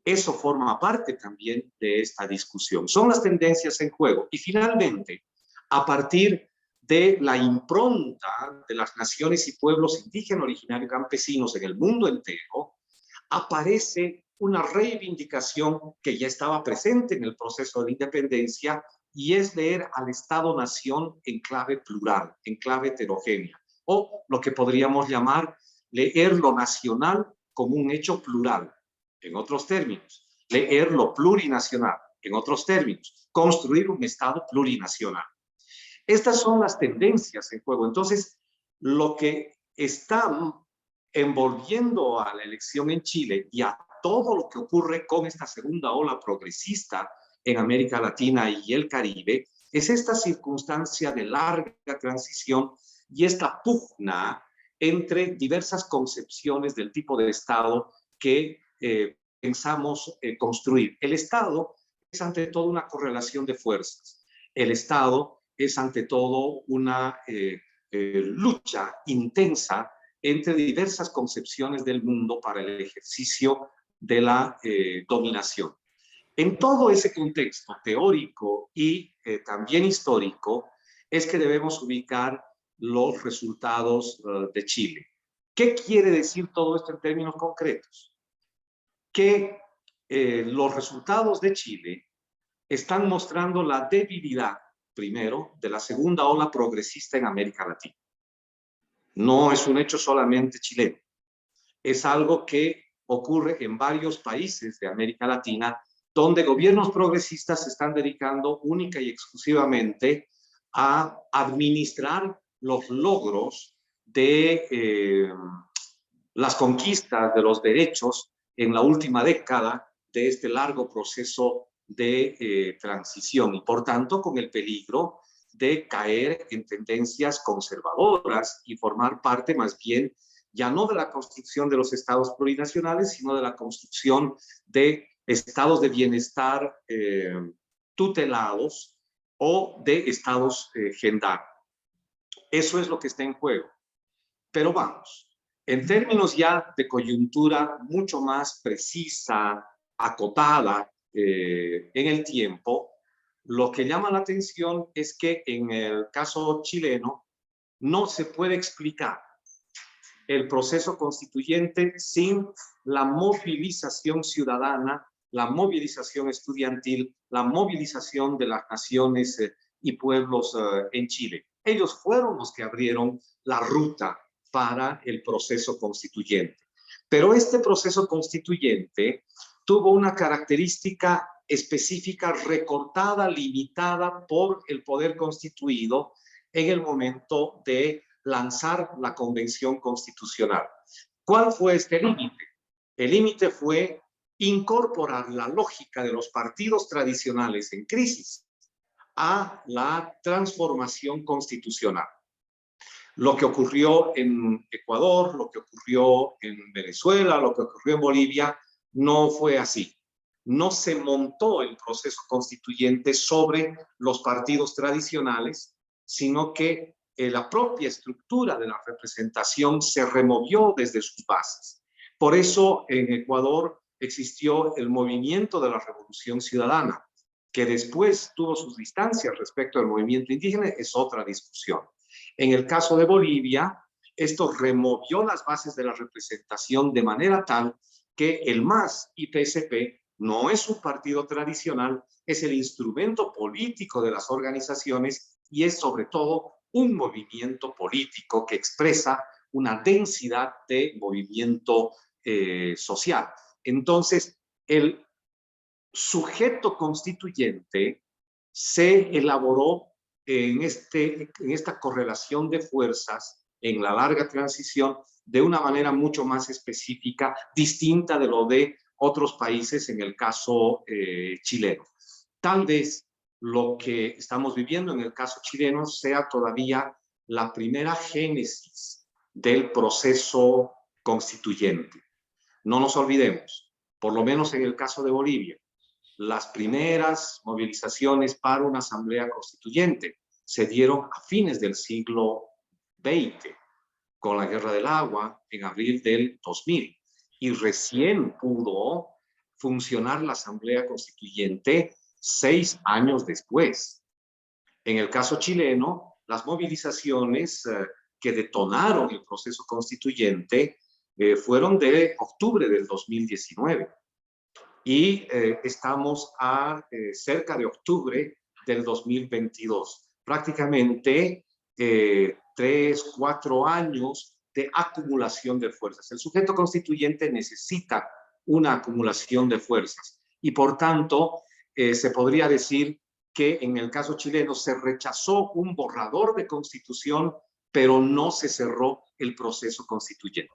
Eso forma parte también de esta discusión. Son las tendencias en juego. Y finalmente, a partir de la impronta de las naciones y pueblos indígenas originarios campesinos en el mundo entero, aparece una reivindicación que ya estaba presente en el proceso de la independencia y es leer al Estado-nación en clave plural, en clave heterogénea, o lo que podríamos llamar leer lo nacional como un hecho plural, en otros términos, leer lo plurinacional, en otros términos, construir un Estado plurinacional. Estas son las tendencias en juego. Entonces, lo que está envolviendo a la elección en Chile y a todo lo que ocurre con esta segunda ola progresista en América Latina y el Caribe, es esta circunstancia de larga transición y esta pugna entre diversas concepciones del tipo de Estado que pensamos construir. El Estado es ante todo una correlación de fuerzas. El Estado es ante todo una lucha intensa entre diversas concepciones del mundo para el ejercicio de la dominación. En todo ese contexto teórico y también histórico es que debemos ubicar los resultados de Chile. ¿Qué quiere decir todo esto en términos concretos? Que los resultados de Chile están mostrando la debilidad, primero, de la segunda ola progresista en América Latina. No es un hecho solamente chileno, es algo que ocurre en varios países de América Latina, donde gobiernos progresistas se están dedicando única y exclusivamente a administrar los logros de las conquistas de los derechos en la última década de este largo proceso de transición y por tanto con el peligro de caer en tendencias conservadoras y formar parte más bien ya no de la construcción de los estados plurinacionales, sino de la construcción de estados de bienestar tutelados o de estados gendarmes. Eso es lo que está en juego. Pero vamos, en términos ya de coyuntura mucho más precisa, acotada en el tiempo, lo que llama la atención es que en el caso chileno no se puede explicar el proceso constituyente sin la movilización ciudadana, la movilización estudiantil, la movilización de las naciones y pueblos en Chile. Ellos fueron los que abrieron la ruta para el proceso constituyente. Pero este proceso constituyente tuvo una característica específica, recortada, limitada por el poder constituido en el momento de lanzar la Convención Constitucional. ¿Cuál fue este límite? El límite fue incorporar la lógica de los partidos tradicionales en crisis a la transformación constitucional. Lo que ocurrió en Ecuador, lo que ocurrió en Venezuela, lo que ocurrió en Bolivia, no fue así. No se montó el proceso constituyente sobre los partidos tradicionales, sino que la propia estructura de la representación se removió desde sus bases. Por eso en Ecuador existió el movimiento de la Revolución Ciudadana, que después tuvo sus distancias respecto al movimiento indígena, es otra discusión. En el caso de Bolivia, esto removió las bases de la representación de manera tal que el MAS y PSP no es un partido tradicional, es el instrumento político de las organizaciones y es sobre todo un movimiento político que expresa una densidad de movimiento social. Entonces, el sujeto constituyente se elaboró en esta correlación de fuerzas en la larga transición de una manera mucho más específica, distinta de lo de otros países, en el caso chileno. Tal vez lo que estamos viviendo en el caso chileno sea todavía la primera génesis del proceso constituyente. No nos olvidemos, por lo menos en el caso de Bolivia, las primeras movilizaciones para una asamblea constituyente se dieron a fines del siglo XX, con la Guerra del Agua en abril del 2000, y recién pudo funcionar la asamblea constituyente 6 años después. En el caso chileno, las movilizaciones que detonaron el proceso constituyente fueron de octubre del 2019. Y estamos a cerca de octubre del 2022. Prácticamente 3, 4 años de acumulación de fuerzas. El sujeto constituyente necesita una acumulación de fuerzas y por tanto se podría decir que en el caso chileno se rechazó un borrador de constitución, pero no se cerró el proceso constituyente.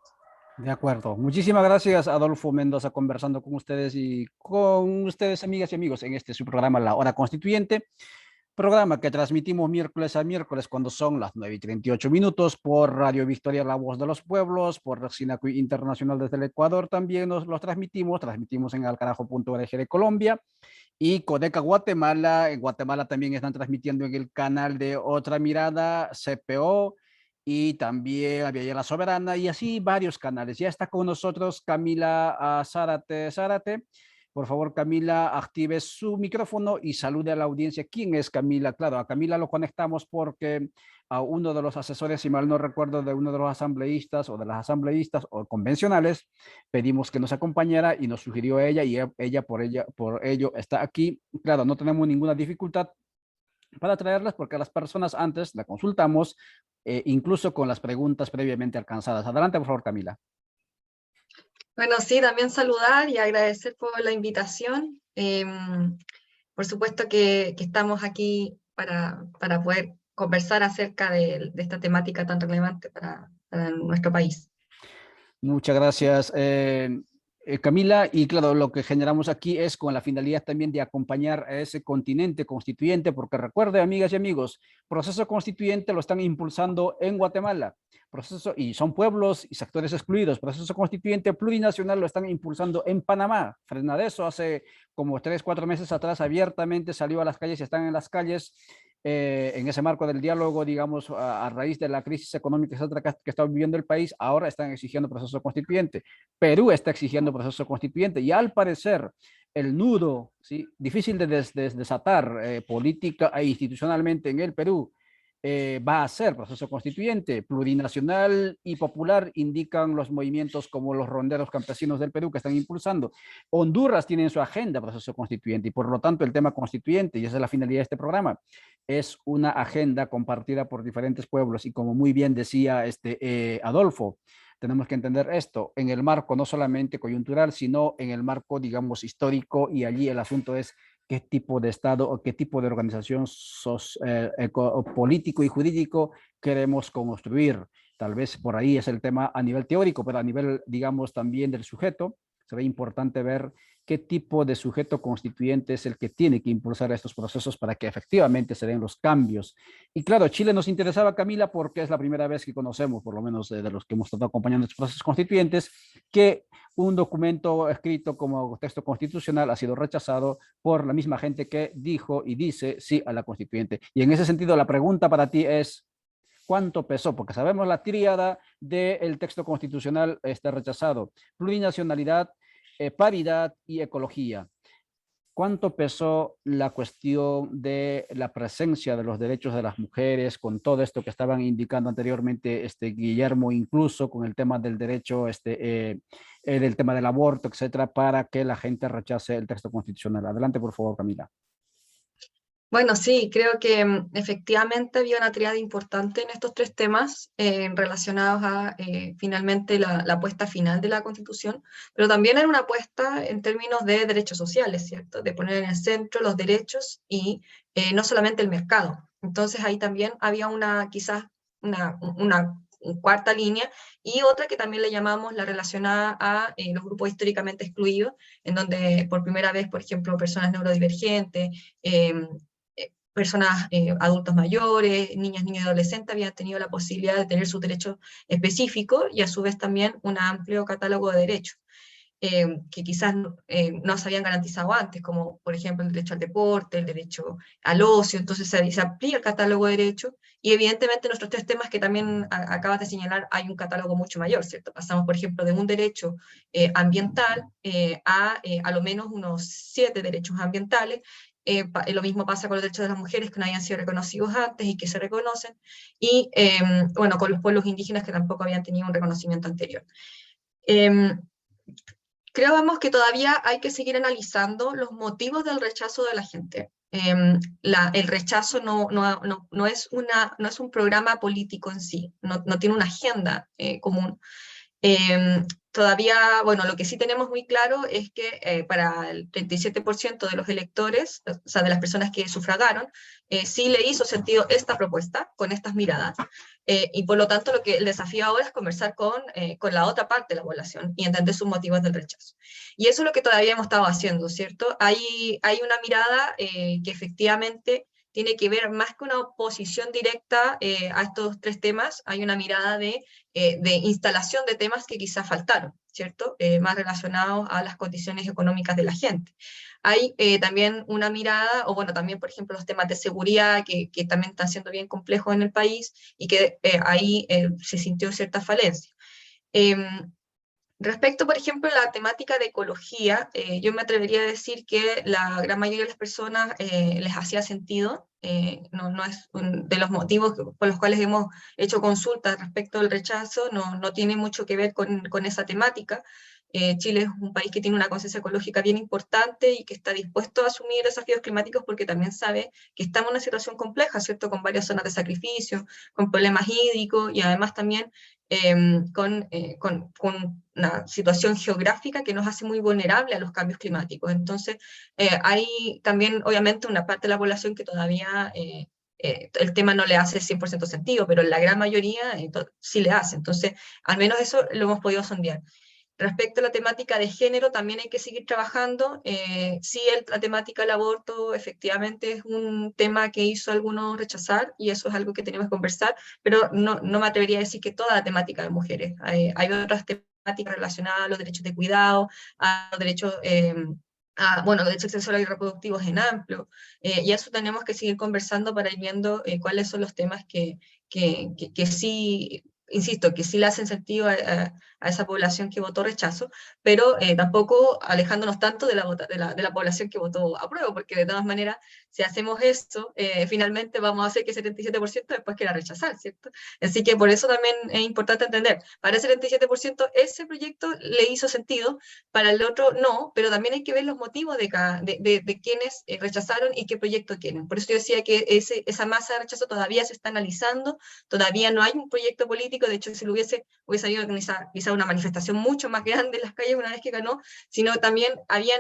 De acuerdo. Muchísimas gracias, Adolfo Mendoza, conversando con ustedes y con ustedes, amigas y amigos, en este su programa La Hora Constituyente, programa que transmitimos miércoles a miércoles cuando son las 9:38 por Radio Victoria, La Voz de los Pueblos, por Sinacuy Internacional desde el Ecuador. También los transmitimos en alcarajo.org de Colombia y Codeca Guatemala. En Guatemala también están transmitiendo en el canal de Otra Mirada, CPO, y también Había La Soberana, y así varios canales. Ya está con nosotros Camila Zárate. Por favor, Camila, active su micrófono y salude a la audiencia. ¿Quién es Camila? Claro, a Camila lo conectamos porque a uno de los asesores, si mal no recuerdo, de uno de los asambleístas o de las asambleístas o convencionales, pedimos que nos acompañara y nos sugirió ella, y ella por ello está aquí. Claro, no tenemos ninguna dificultad para traerlas porque a las personas antes la consultamos, incluso con las preguntas previamente alcanzadas. Adelante, por favor, Camila. Bueno, sí, también saludar y agradecer por la invitación. Por supuesto que estamos aquí para poder conversar acerca de esta temática tan relevante para nuestro país. Muchas gracias. Camila, y claro, lo que generamos aquí es con la finalidad también de acompañar a ese continente constituyente, porque recuerde, amigas y amigos, proceso constituyente lo están impulsando en Guatemala, proceso, y son pueblos y sectores excluidos, proceso constituyente plurinacional lo están impulsando en Panamá. Frena de eso, hace como 3, 4 meses atrás abiertamente salió a las calles y están en las calles en ese marco del diálogo, digamos, a raíz de la crisis económica etcétera, que está viviendo el país, ahora están exigiendo proceso constituyente. Perú está exigiendo proceso constituyente y al parecer el nudo, ¿sí? Difícil de desatar política e institucionalmente en el Perú, va a ser proceso constituyente, plurinacional y popular, indican los movimientos como los ronderos campesinos del Perú que están impulsando. Honduras tiene en su agenda proceso constituyente y por lo tanto el tema constituyente, y esa es la finalidad de este programa, es una agenda compartida por diferentes pueblos y como muy bien decía Adolfo, tenemos que entender esto en el marco no solamente coyuntural, sino en el marco, digamos, histórico, y allí el asunto es qué tipo de Estado o qué tipo de organización político y jurídico queremos construir. Tal vez por ahí es el tema a nivel teórico, pero a nivel, digamos, también del sujeto, será importante ver qué tipo de sujeto constituyente es el que tiene que impulsar estos procesos para que efectivamente se den los cambios. Y claro, Chile nos interesaba, Camila, porque es la primera vez que conocemos, por lo menos de los que hemos estado acompañando estos procesos constituyentes, que un documento escrito como texto constitucional ha sido rechazado por la misma gente que dijo y dice sí a la constituyente. Y en ese sentido, la pregunta para ti es, ¿cuánto pesó? Porque sabemos la tríada del texto constitucional está rechazado: plurinacionalidad, paridad y ecología. ¿Cuánto pesó la cuestión de la presencia de los derechos de las mujeres con todo esto que estaban indicando anteriormente Guillermo, incluso con el tema del derecho, del tema del aborto, etcétera, para que la gente rechace el texto constitucional? Adelante, por favor, Camila. Bueno, sí, creo que efectivamente había una triada importante en estos tres temas relacionados a finalmente la apuesta final de la Constitución, pero también era una apuesta en términos de derechos sociales, ¿cierto? De poner en el centro los derechos y no solamente el mercado. Entonces ahí también había quizás una cuarta línea y otra que también le llamamos la relacionada a los grupos históricamente excluidos, en donde por primera vez, por ejemplo, personas neurodivergentes, personas, adultos mayores, niñas, niños y adolescentes habían tenido la posibilidad de tener sus derechos específicos y a su vez también un amplio catálogo de derechos que quizás no se habían garantizado antes, como por ejemplo el derecho al deporte, el derecho al ocio. Entonces se amplía el catálogo de derechos y evidentemente nuestros tres temas que también acabas de señalar hay un catálogo mucho mayor, ¿cierto? Pasamos por ejemplo de un derecho ambiental a lo menos unos 7 derechos ambientales. Lo mismo pasa con los derechos de las mujeres que no habían sido reconocidos antes y que se reconocen, y bueno, con los pueblos indígenas que tampoco habían tenido un reconocimiento anterior. Creemos que todavía hay que seguir analizando los motivos del rechazo de la gente. El rechazo no es un programa político en sí, no tiene una agenda común. Todavía, bueno, lo que sí tenemos muy claro es que para el 37% de los electores, o sea, de las personas que sufragaron, sí le hizo sentido esta propuesta, con estas miradas, y por lo tanto el desafío ahora es conversar con la otra parte de la población y entender sus motivos del rechazo. Y eso es lo que todavía hemos estado haciendo, ¿cierto? Hay una mirada que efectivamente tiene que ver más que una oposición directa a estos tres temas, hay una mirada de instalación de temas que quizás faltaron, ¿cierto? Más relacionados a las condiciones económicas de la gente. Hay también una mirada, o bueno, también por ejemplo los temas de seguridad que también están siendo bien complejos en el país y que ahí se sintió cierta falencia. Respecto, por ejemplo, a la temática de ecología, yo me atrevería a decir que la gran mayoría de las personas les hacía sentido, no es de los motivos por los cuales hemos hecho consultas respecto al rechazo, no tiene mucho que ver con esa temática. Chile es un país que tiene una conciencia ecológica bien importante y que está dispuesto a asumir desafíos climáticos porque también sabe que estamos en una situación compleja, ¿cierto? Con varias zonas de sacrificio, con problemas hídricos y además también con una situación geográfica que nos hace muy vulnerable a los cambios climáticos. Entonces, hay también, obviamente, una parte de la población que todavía el tema no le hace 100% sentido, pero la gran mayoría sí le hace. Entonces, al menos eso lo hemos podido sondear. Respecto a la temática de género, también hay que seguir trabajando. Sí, la temática del aborto efectivamente es un tema que hizo a algunos rechazar, y eso es algo que tenemos que conversar, pero no me atrevería a decir que toda la temática de mujeres. Hay otras temáticas relacionadas a los derechos de cuidado, a los derechos... bueno, derechos sexuales y reproductivos en amplio, y eso tenemos que seguir conversando para ir viendo cuáles son los temas que sí, insisto, que sí le hacen sentido a esa población que votó rechazo, pero tampoco alejándonos tanto de la población que votó apruebo, porque de todas maneras, si hacemos esto, finalmente vamos a hacer que ese 77% después quiera rechazar, ¿cierto? Así que por eso también es importante entender, para ese 77% ese proyecto le hizo sentido, para el otro no, pero también hay que ver los motivos de quienes rechazaron y qué proyecto quieren. Por eso yo decía que esa masa de rechazo todavía se está analizando, todavía no hay un proyecto político. De hecho, si lo hubiese habido quizá una manifestación mucho más grande en las calles una vez que ganó, sino también habían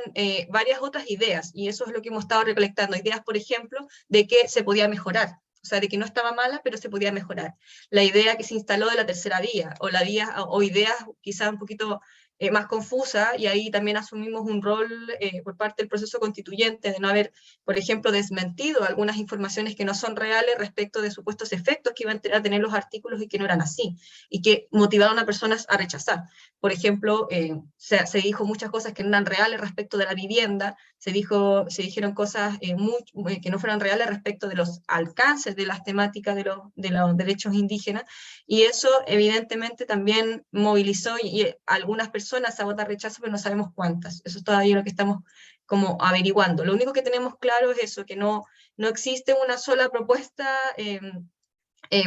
varias otras ideas, y eso es lo que hemos estado recolectando, ideas, por ejemplo, de que se podía mejorar, o sea, de que no estaba mala, pero se podía mejorar. La idea que se instaló de la tercera vía, o ideas quizá un poquito más confusa, y ahí también asumimos un rol por parte del proceso constituyente de no haber, por ejemplo, desmentido algunas informaciones que no son reales respecto de supuestos efectos que iban a tener los artículos y que no eran así, y que motivaron a personas a rechazar. Por ejemplo, se dijo muchas cosas que no eran reales respecto de la vivienda, se dijeron cosas que no fueran reales respecto de los alcances de las temáticas de los derechos indígenas, y eso evidentemente también movilizó y algunas personas a votar rechazo, pero no sabemos cuántas. Eso es todavía lo que estamos como averiguando. Lo único que tenemos claro es eso, que no existe una sola propuesta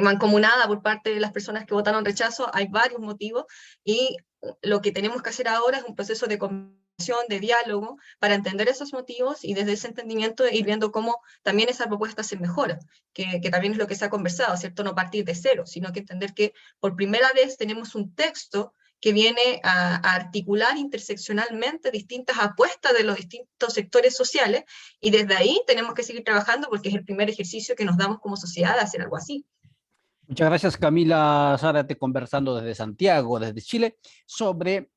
mancomunada por parte de las personas que votaron rechazo. Hay varios motivos, y lo que tenemos que hacer ahora es un proceso de conversación, de diálogo, para entender esos motivos, y desde ese entendimiento ir viendo cómo también esa propuesta se mejora, que también es lo que se ha conversado, ¿cierto? No partir de cero, sino que entender que por primera vez tenemos un texto que viene a articular interseccionalmente distintas apuestas de los distintos sectores sociales, y desde ahí tenemos que seguir trabajando, porque es el primer ejercicio que nos damos como sociedad de hacer algo así. Muchas gracias, Camila Zárate, conversando desde Santiago, desde Chile, sobre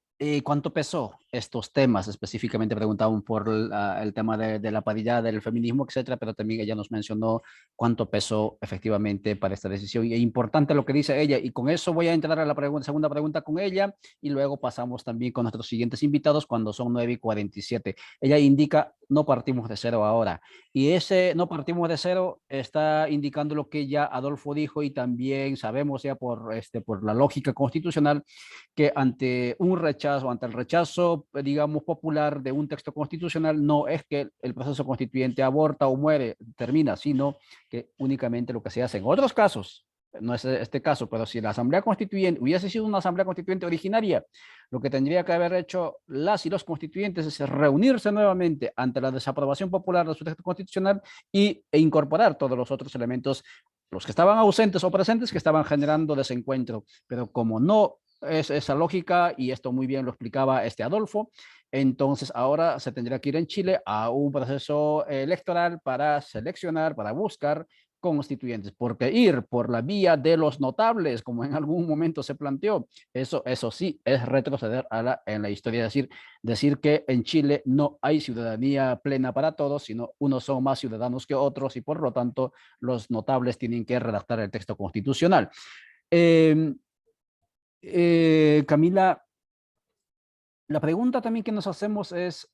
cuánto pesó estos temas. Específicamente preguntaban por el tema de la paridad, del feminismo, etcétera, pero también ella nos mencionó cuánto pesó efectivamente para esta decisión. Y es importante lo que dice ella, y con eso voy a entrar a la segunda pregunta con ella, y luego pasamos también con nuestros siguientes invitados cuando son 9:47. Ella indica, no partimos de cero ahora, y ese no partimos de cero está indicando lo que ya Adolfo dijo, y también sabemos ya por la lógica constitucional, que ante el rechazo, digamos, popular de un texto constitucional, no es que el proceso constituyente aborta o muere, termina, sino que únicamente lo que se hace en otros casos, no es este caso, pero si la Asamblea Constituyente hubiese sido una Asamblea Constituyente originaria, lo que tendría que haber hecho las y los constituyentes es reunirse nuevamente ante la desaprobación popular de su texto constitucional e incorporar todos los otros elementos, los que estaban ausentes o presentes, que estaban generando desencuentro. Pero como no es esa lógica, y esto muy bien lo explicaba Adolfo, entonces ahora se tendría que ir en Chile a un proceso electoral para seleccionar, para buscar constituyentes, porque ir por la vía de los notables, como en algún momento se planteó, eso sí es retroceder en la historia, decir que en Chile no hay ciudadanía plena para todos, sino unos son más ciudadanos que otros, y por lo tanto los notables tienen que redactar el texto constitucional. Camila, la pregunta también que nos hacemos es,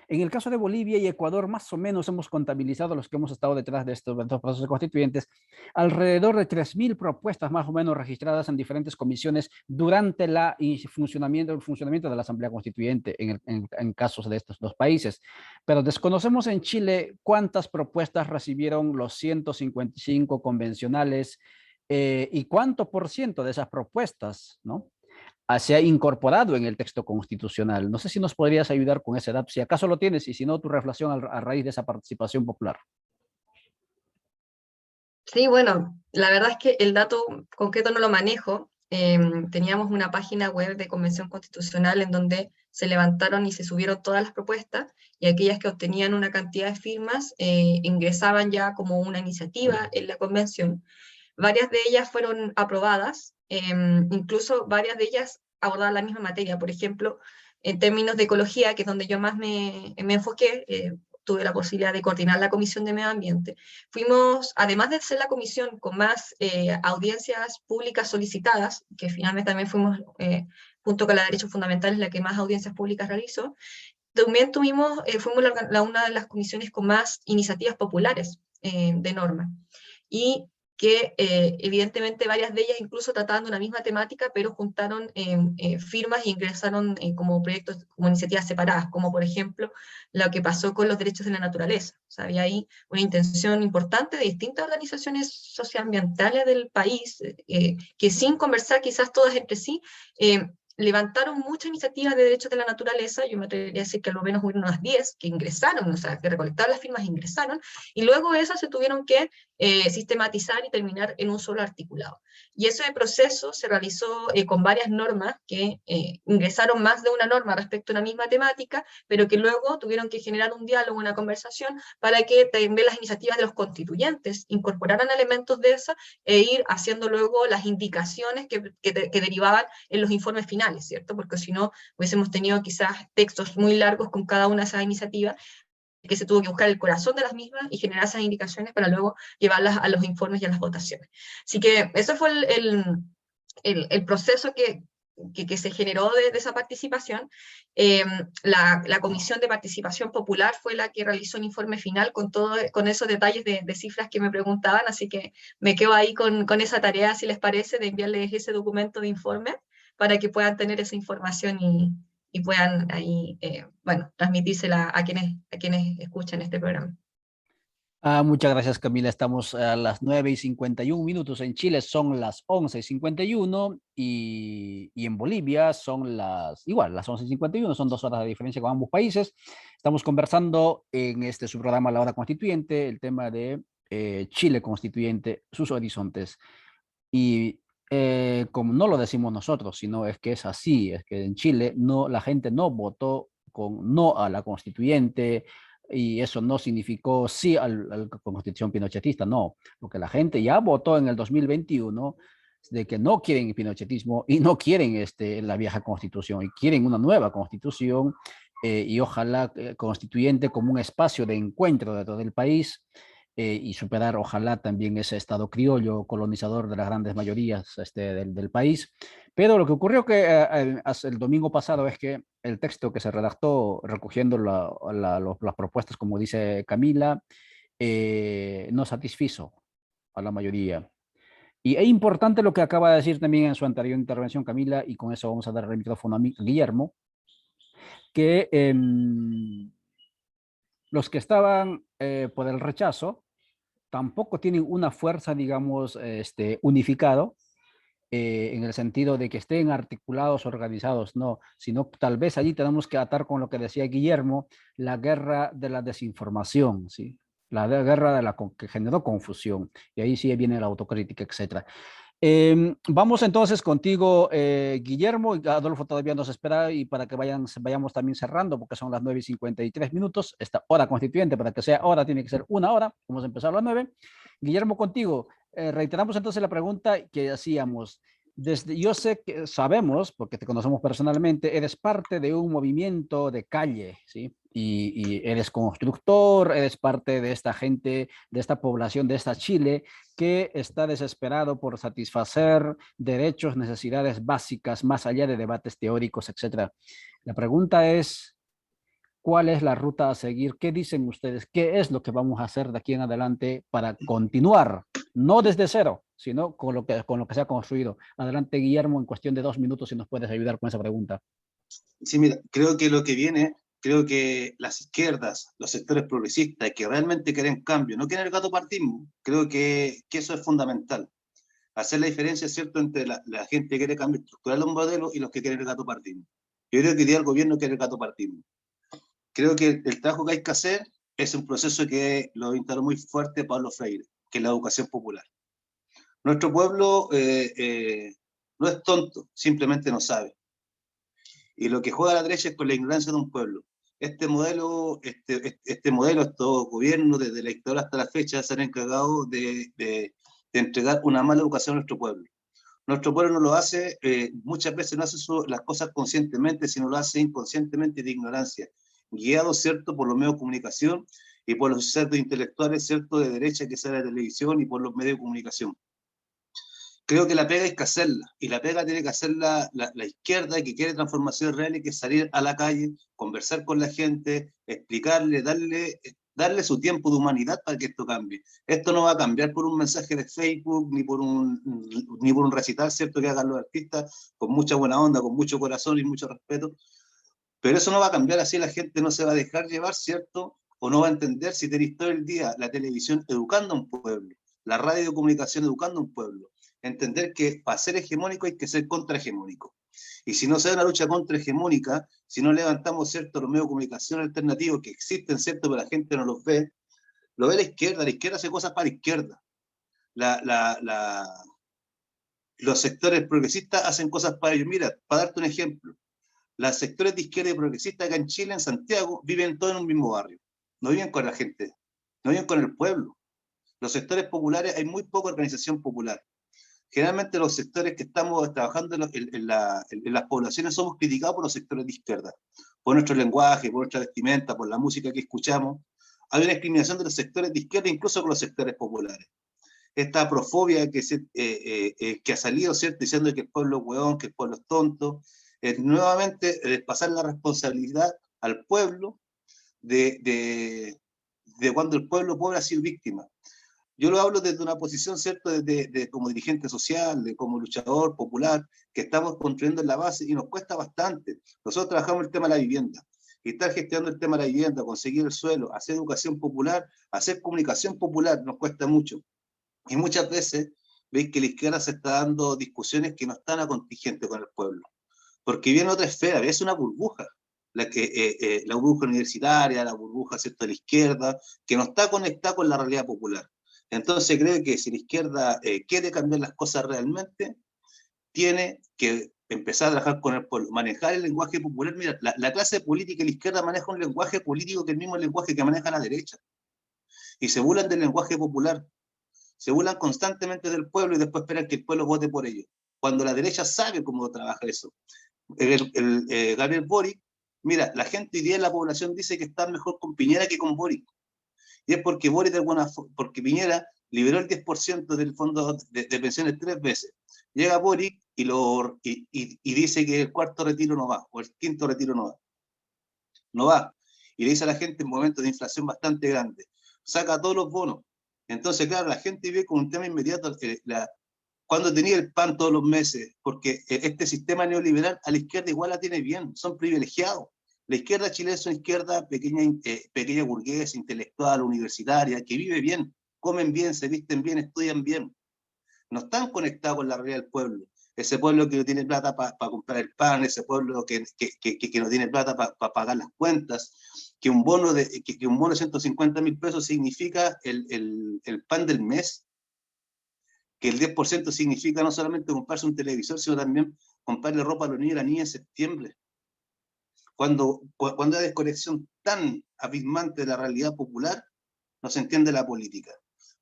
en el caso de Bolivia y Ecuador, más o menos hemos contabilizado, los que hemos estado detrás de estos procesos constituyentes, alrededor de 3.000 propuestas más o menos registradas en diferentes comisiones durante el funcionamiento de la Asamblea Constituyente en casos de estos dos países. Pero desconocemos en Chile cuántas propuestas recibieron los 155 convencionales, y cuánto por ciento de esas propuestas, ¿no?, se ha incorporado en el texto constitucional. No sé si nos podrías ayudar con ese dato, si acaso lo tienes, y si no, tu reflexión a raíz de esa participación popular. Sí, bueno, la verdad es que el dato concreto no lo manejo. Teníamos una página web de Convención Constitucional en donde se levantaron y se subieron todas las propuestas, y aquellas que obtenían una cantidad de firmas ingresaban ya como una iniciativa en la convención. Varias de ellas fueron aprobadas, incluso varias de ellas abordaban la misma materia. Por ejemplo, en términos de ecología, que es donde yo más me enfoqué, tuve la posibilidad de coordinar la Comisión de Medio Ambiente. Fuimos, además de ser la comisión con más audiencias públicas solicitadas, que finalmente también fuimos, junto con la Derechos Fundamentales, la que más audiencias públicas realizó, también fuimos una de las comisiones con más iniciativas populares de norma. Y que evidentemente varias de ellas incluso trataban de una misma temática, pero juntaron firmas e ingresaron como proyectos, como iniciativas separadas, como por ejemplo lo que pasó con los derechos de la naturaleza. O sea, había ahí una intención importante de distintas organizaciones socioambientales del país, que sin conversar quizás todas entre sí, levantaron muchas iniciativas de derechos de la naturaleza. Yo me atrevería a decir que al menos hubo unas 10 que ingresaron, o sea, que recolectaron las firmas e ingresaron, y luego esas se tuvieron que sistematizar y terminar en un solo articulado. Y ese proceso se realizó con varias normas que ingresaron más de una norma respecto a una misma temática, pero que luego tuvieron que generar un diálogo, una conversación, para que también las iniciativas de los constituyentes incorporaran elementos de esa e ir haciendo luego las indicaciones que derivaban en los informes finales, ¿cierto? Porque si no, hubiésemos tenido quizás textos muy largos con cada una de esas iniciativas, que se tuvo que buscar el corazón de las mismas y generar esas indicaciones para luego llevarlas a los informes y a las votaciones. Así que eso fue el proceso que se generó de esa participación. La Comisión de Participación Popular fue la que realizó un informe final con esos detalles de cifras que me preguntaban, así que me quedo ahí con esa tarea, si les parece, de enviarles ese documento de informe para que puedan tener esa información y puedan ahí, bueno, transmitírsela a quienes escuchan este programa. Muchas gracias, Camila. Estamos a las 9:51 en Chile, son las 11:51 y en Bolivia son igual, las 11:51, son 2 horas de diferencia con ambos países. Estamos conversando en este subprograma La Hora Constituyente, el tema de Chile Constituyente, sus horizontes. Y como no lo decimos nosotros, sino es que es así, es que en Chile la gente no votó con no a la constituyente, y eso no significó sí a la constitución pinochetista, no, porque la gente ya votó en el 2021 de que no quieren el pinochetismo y no quieren la vieja constitución, y quieren una nueva constitución, y ojalá constituyente como un espacio de encuentro de todo el país, y superar, ojalá, también ese estado criollo colonizador de las grandes mayorías del país. Pero lo que ocurrió el domingo pasado es que el texto que se redactó recogiendo las propuestas, como dice Camila, no satisfizo a la mayoría. Y es importante lo que acaba de decir también en su anterior intervención, Camila, y con eso vamos a dar el micrófono a Guillermo, que los que estaban por el rechazo tampoco tienen una fuerza, digamos, unificado, en el sentido de que estén articulados, organizados, no, sino tal vez allí tenemos que atar con lo que decía Guillermo, la guerra de la desinformación, ¿sí? Guerra que generó confusión, y ahí sí viene la autocrítica, etc. Vamos entonces contigo, Guillermo, y Adolfo todavía nos espera, y para que vayamos también cerrando, porque son las 9:53, esta hora constituyente, para que sea hora, tiene que ser 1 hora, vamos a empezar a las 9. Guillermo, contigo, reiteramos entonces la pregunta que hacíamos. Yo sé que sabemos, porque te conocemos personalmente, eres parte de un movimiento de calle, ¿sí? Y eres constructor, eres parte de esta gente, de esta población, de esta Chile, que está desesperado por satisfacer derechos, necesidades básicas, más allá de debates teóricos, etc. La pregunta es, ¿cuál es la ruta a seguir? ¿Qué dicen ustedes? ¿Qué es lo que vamos a hacer de aquí en adelante para continuar? No desde cero, sino con lo que se ha construido. Adelante, Guillermo, en cuestión de 2 minutos, si nos puedes ayudar con esa pregunta. Sí, mira, creo que lo que viene, creo que las izquierdas, los sectores progresistas que realmente quieren cambio, no quieren el gatopartismo, creo que eso es fundamental. Hacer la diferencia, ¿cierto?, entre la gente que quiere cambiar estructural un modelo y los que quieren el gatopartismo. Yo creo que hoy día el gobierno quiere el gatopartismo. Creo que el trabajo que hay que hacer es un proceso que lo instaló muy fuerte Pablo Freire, que es la educación popular. Nuestro pueblo no es tonto, simplemente no sabe. Y lo que juega la derecha es con la ignorancia de un pueblo. Este modelo, estos gobiernos, desde la dictadura hasta la fecha, se han encargado de entregar una mala educación a nuestro pueblo. Nuestro pueblo no lo hace, muchas veces no hace las cosas conscientemente, sino lo hace inconscientemente de ignorancia, guiado, ¿cierto?, por los medios de comunicación y por los ciertos intelectuales, ¿cierto?, de derecha que sale de la televisión y por los medios de comunicación. Creo que la pega hay que hacerla, y la pega tiene que hacerla la izquierda que quiere transformaciones reales, que es salir a la calle, conversar con la gente, explicarle, darle su tiempo de humanidad para que esto cambie. Esto no va a cambiar por un mensaje de Facebook, ni por un recital, ¿cierto?, que hagan los artistas con mucha buena onda, con mucho corazón y mucho respeto, pero eso no va a cambiar así, la gente no se va a dejar llevar, ¿cierto?, o no va a entender si tenéis todo el día la televisión educando a un pueblo, la radio de comunicación educando a un pueblo. Entender que para ser hegemónico hay que ser contrahegemónico. Y si no se da una lucha contrahegemónica, si no levantamos, ¿cierto?, los medios de comunicación alternativos que existen, ¿cierto?, pero la gente no los ve, lo ve la izquierda hace cosas para la izquierda. Los sectores progresistas hacen cosas para ellos. Mira, para darte un ejemplo, los sectores de izquierda y progresistas acá en Chile, en Santiago, viven todos en un mismo barrio. No viven con la gente, no viven con el pueblo. Los sectores populares, hay muy poca organización popular. Generalmente los sectores que estamos trabajando en las poblaciones somos criticados por los sectores de izquierda, por nuestro lenguaje, por nuestra vestimenta, por la música que escuchamos. Hay una discriminación de los sectores de izquierda, incluso con los sectores populares. Esta aprofobia que ha salido, ¿cierto?, diciendo que el pueblo es hueón, que el pueblo es tonto, nuevamente pasar la responsabilidad al pueblo de cuando el pueblo pobre ha sido víctima. Yo lo hablo desde una posición, ¿cierto?, como dirigente social, como luchador popular, que estamos construyendo en la base y nos cuesta bastante. Nosotros trabajamos el tema de la vivienda, y estar gestionando el tema de la vivienda, conseguir el suelo, hacer educación popular, hacer comunicación popular, nos cuesta mucho. Y muchas veces veis que la izquierda se está dando discusiones que no están a contingente con el pueblo, porque viene otra esfera, es una burbuja, la burbuja universitaria, la burbuja, ¿cierto?, de la izquierda, que no está conectada con la realidad popular. Entonces creo que si la izquierda quiere cambiar las cosas realmente, tiene que empezar a trabajar con el pueblo, manejar el lenguaje popular. Mira, la clase política y la izquierda maneja un lenguaje político que es el mismo lenguaje que maneja la derecha, y se burlan del lenguaje popular, se burlan constantemente del pueblo y después esperan que el pueblo vote por ellos, cuando la derecha sabe cómo trabaja eso. Gabriel Boric, mira, la gente hoy día en la población dice que está mejor con Piñera que con Boric, y es porque Boric porque Piñera liberó el 10% del fondo de pensiones 3 veces. Llega Boric y dice que el cuarto retiro no va, o el quinto retiro no va, y le dice a la gente en momentos de inflación bastante grande, saca todos los bonos. Entonces, claro, la gente vive con un tema inmediato, cuando tenía el pan todos los meses, porque este sistema neoliberal a la izquierda igual la tiene bien, son privilegiados. La izquierda chilena es una izquierda pequeña burguesa, intelectual, universitaria, que vive bien, comen bien, se visten bien, estudian bien. No están conectados con la realidad del pueblo. Ese pueblo que no tiene plata para comprar el pan, ese pueblo que no tiene plata para pagar las cuentas, que un bono de 150.000 pesos significa el pan del mes, que el 10% significa no solamente comprarse un televisor, sino también comprarle ropa a los niños y a las niñas en septiembre. Cuando hay desconexión tan abismante de la realidad popular, no se entiende la política.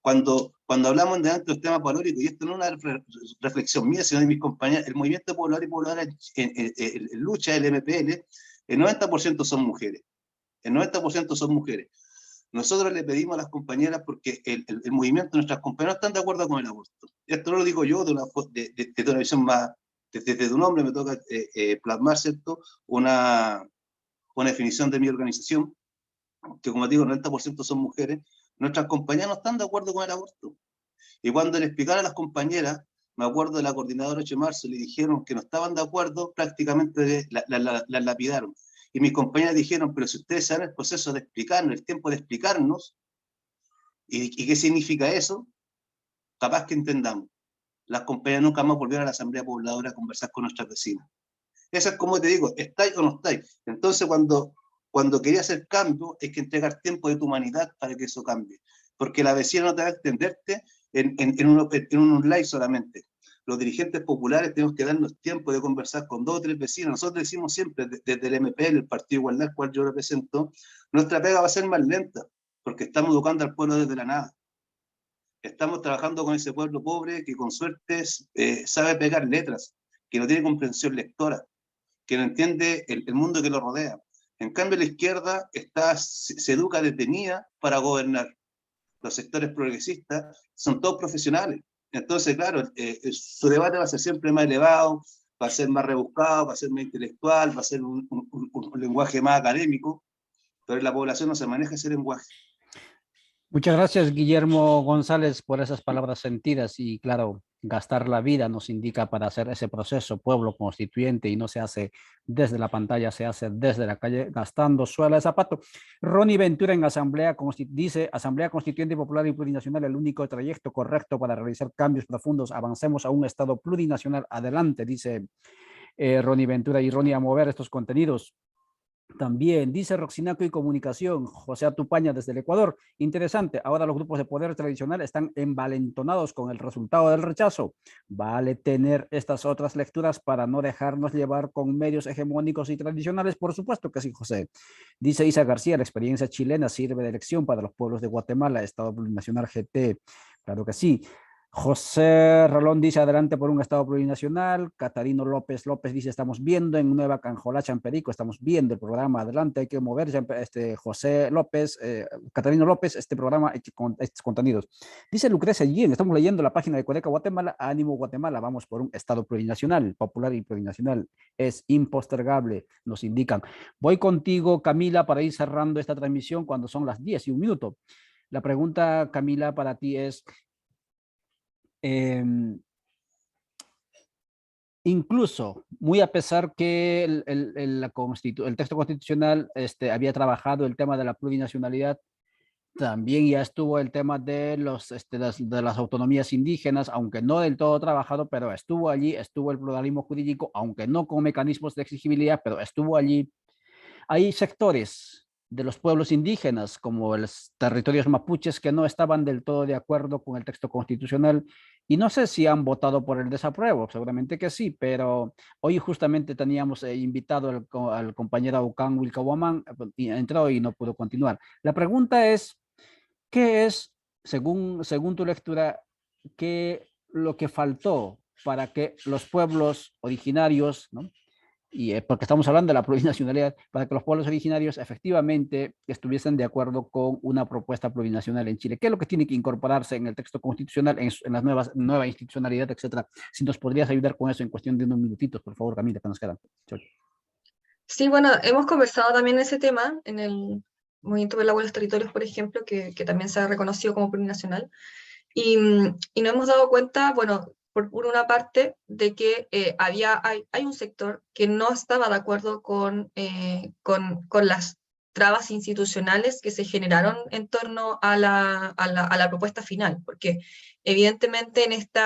Cuando hablamos de los temas valóricos, y esto no es una reflexión mía, sino de mis compañeros, el movimiento popular y popular en lucha, el MPL, el 90% son mujeres. El 90% son mujeres. Nosotros le pedimos a las compañeras, porque el movimiento, nuestras compañeras están de acuerdo con el aborto. Esto no lo digo yo de una visión más, desde un hombre me toca plasmar, ¿cierto?, una definición de mi organización, que como digo, el 90% son mujeres. Nuestras compañeras no están de acuerdo con el aborto. Y cuando le explicaron a las compañeras, me acuerdo de la coordinadora 8 de marzo, le dijeron que no estaban de acuerdo, prácticamente la lapidaron. Y mis compañeras dijeron, pero si ustedes saben el proceso de explicarnos, el tiempo de explicarnos, y qué significa eso, capaz que entendamos. Las compañeras nunca más volvieron a la asamblea pobladora a conversar con nuestras vecinas. Eso es como te digo, estáis o no estáis. Entonces cuando quería hacer cambio, hay que entregar tiempo de tu humanidad para que eso cambie. Porque la vecina no te va a entenderte en un live solamente. Los dirigentes populares tenemos que darnos tiempo de conversar con 2 o 3 vecinos. Nosotros decimos siempre, desde el MPL, el Partido Igualdad, al cual yo represento, nuestra pega va a ser más lenta, porque estamos educando al pueblo desde la nada. Estamos trabajando con ese pueblo pobre que con suerte sabe pegar letras, que no tiene comprensión lectora, que no entiende el mundo que lo rodea. En cambio, la izquierda se educa detenida para gobernar. Los sectores progresistas son todos profesionales. Entonces, claro, su debate va a ser siempre más elevado, va a ser más rebuscado, va a ser más intelectual, va a ser un lenguaje más académico, pero en la población no se maneja ese lenguaje. Muchas gracias, Guillermo González, por esas palabras sentidas. Y claro, gastar la vida nos indica para hacer ese proceso pueblo constituyente y no se hace desde la pantalla, se hace desde la calle, gastando suela de zapato. Ronnie Ventura en Asamblea dice, Asamblea Constituyente Popular y Plurinacional, el único trayecto correcto para realizar cambios profundos. Avancemos a un Estado plurinacional. Adelante, dice Ronnie Ventura. Y Ronnie, a mover estos contenidos. También dice Roxinaco y Comunicación, José Atupaña desde el Ecuador. Interesante, ahora los grupos de poder tradicional están envalentonados con el resultado del rechazo. Vale tener estas otras lecturas para no dejarnos llevar con medios hegemónicos y tradicionales. Por supuesto que sí, José. Dice Isa García, la experiencia chilena sirve de lección para los pueblos de Guatemala, Estado Plurinacional GT. Claro que sí. José Rolón dice, adelante por un Estado plurinacional. Catarino López dice, estamos viendo en Nueva Canjolá, Champerico, estamos viendo el programa, adelante, hay que mover. José López, Catarino López, este programa, estos contenidos. Dice Lucrecia Guillén, estamos leyendo la página de Codeca Guatemala, ánimo Guatemala, vamos por un Estado plurinacional, popular y plurinacional, es impostergable, nos indican. Voy contigo, Camila, para ir cerrando esta transmisión cuando son las 10:01. La pregunta, Camila, para ti es, incluso, muy a pesar que el texto constitucional había trabajado el tema de la plurinacionalidad, también ya estuvo el tema de las autonomías indígenas, aunque no del todo trabajado, pero estuvo allí, estuvo el pluralismo jurídico, aunque no con mecanismos de exigibilidad, pero estuvo allí. Hay sectores de los pueblos indígenas, como los territorios mapuches, que no estaban del todo de acuerdo con el texto constitucional, y no sé si han votado por el desapruebo, seguramente que sí, pero hoy justamente teníamos invitado al compañero Aucán Wilcahuamán, y entró y no pudo continuar. La pregunta es, ¿qué es, según tu lectura, lo que faltó para que los pueblos originarios, ¿no? Y porque estamos hablando de la plurinacionalidad, para que los pueblos originarios efectivamente estuviesen de acuerdo con una propuesta plurinacional en Chile? ¿Qué es lo que tiene que incorporarse en el texto constitucional, en las nueva institucionalidad, etcétera? Si nos podrías ayudar con eso en cuestión de unos minutitos, por favor, Camila, que nos quedan. Sí, bueno, hemos conversado también ese tema en el Movimiento del Agua de los Territorios, por ejemplo, que también se ha reconocido como plurinacional. Y nos hemos dado cuenta, bueno, por una parte, de que hay un sector que no estaba de acuerdo con las trabas institucionales que se generaron en torno a la propuesta final, porque evidentemente en este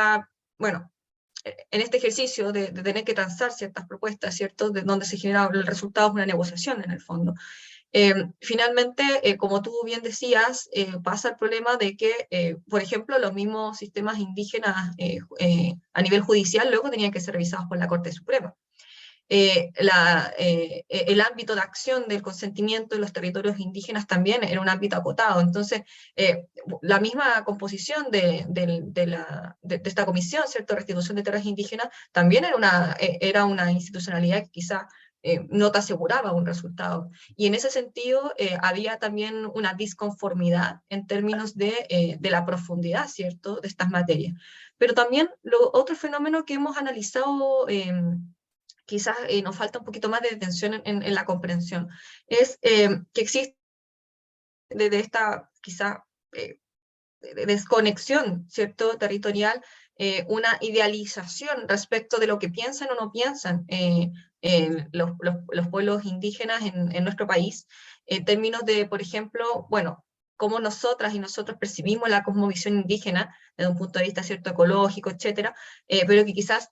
ejercicio de tener que transar ciertas propuestas, ¿cierto?, de donde se genera el resultado de una negociación en el fondo. Finalmente, como tú bien decías, pasa el problema de que, por ejemplo, los mismos sistemas indígenas a nivel judicial luego tenían que ser revisados por la Corte Suprema. El ámbito de acción del consentimiento de los territorios indígenas también era un ámbito acotado. Entonces, la misma composición de esta comisión, ¿cierto?, restitución de tierras indígenas, también era una institucionalidad que quizá no te aseguraba un resultado. Y en ese sentido había también una disconformidad en términos de la profundidad, ¿cierto?, de estas materias. Pero también otro fenómeno que hemos analizado, quizás nos falta un poquito más de detención en la comprensión, es que existe de esta quizá desconexión, ¿cierto?, territorial, una idealización respecto de lo que piensan o no piensan los pueblos indígenas en nuestro país, en términos de, por ejemplo, bueno, cómo nosotras y nosotros percibimos la cosmovisión indígena desde un punto de vista, ¿cierto?, ecológico, etcétera, pero que quizás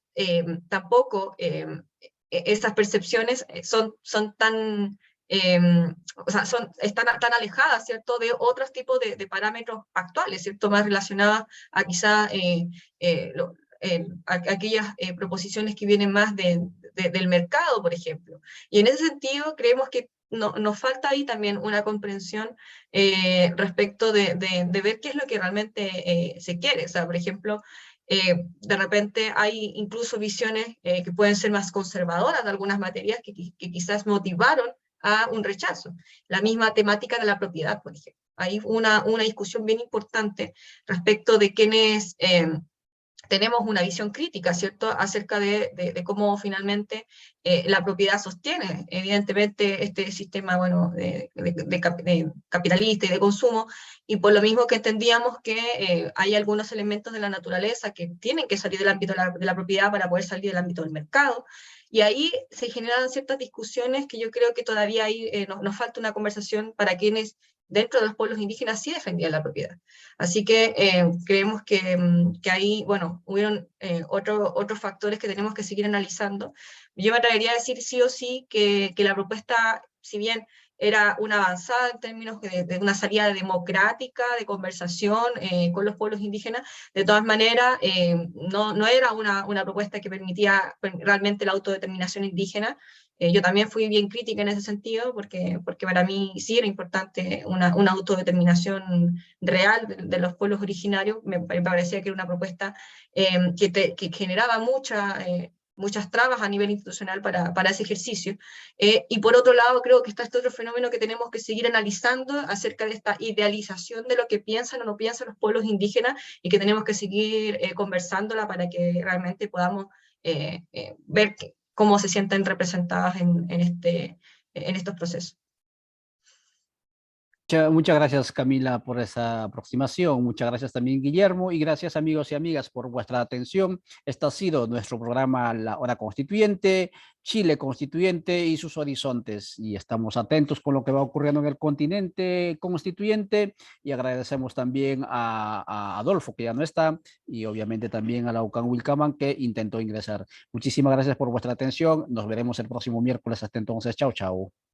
tampoco esas percepciones son tan... o sea, están tan alejadas, ¿cierto?, de otros tipos de parámetros actuales, ¿cierto?, más relacionadas a quizá aquellas proposiciones que vienen más del mercado, por ejemplo. Y en ese sentido creemos que nos falta ahí también una comprensión respecto de ver qué es lo que realmente se quiere. O sea, por ejemplo, de repente hay incluso visiones que pueden ser más conservadoras de algunas materias que quizás motivaron a un rechazo. La misma temática de la propiedad, por ejemplo. Hay una discusión bien importante respecto de quienes tenemos una visión crítica, ¿cierto?, acerca de cómo finalmente la propiedad sostiene, evidentemente, este sistema, bueno, de capitalista y de consumo, y por lo mismo que entendíamos que hay algunos elementos de la naturaleza que tienen que salir del ámbito de la propiedad para poder salir del ámbito del mercado, y ahí se generan ciertas discusiones que yo creo que todavía ahí nos falta una conversación para quienes dentro de los pueblos indígenas sí defendían la propiedad. Así que creemos que ahí, bueno, hubieron otros factores que tenemos que seguir analizando. Yo me atrevería a decir sí o sí que la propuesta, si bien era una avanzada en términos de una salida democrática, de conversación con los pueblos indígenas, de todas maneras no era una propuesta que permitía realmente la autodeterminación indígena. Yo también fui bien crítica en ese sentido, porque para mí sí era importante una autodeterminación real de los pueblos originarios. Me parecía que era una propuesta que generaba muchas trabas a nivel institucional para ese ejercicio. Y por otro lado, creo que está este otro fenómeno que tenemos que seguir analizando acerca de esta idealización de lo que piensan o no piensan los pueblos indígenas, y que tenemos que seguir conversándola para que realmente podamos ver cómo se sienten representadas en estos procesos. Muchas gracias, Camila, por esa aproximación. Muchas gracias también, Guillermo, y gracias, amigos y amigas, por vuestra atención. Este ha sido nuestro programa La Hora Constituyente, Chile Constituyente y sus horizontes, y estamos atentos con lo que va ocurriendo en el continente constituyente, y agradecemos también a Adolfo, que ya no está, y obviamente también a Laucan Wilcaman, que intentó ingresar. Muchísimas gracias por vuestra atención. Nos veremos el próximo miércoles. Hasta entonces, chao, chao.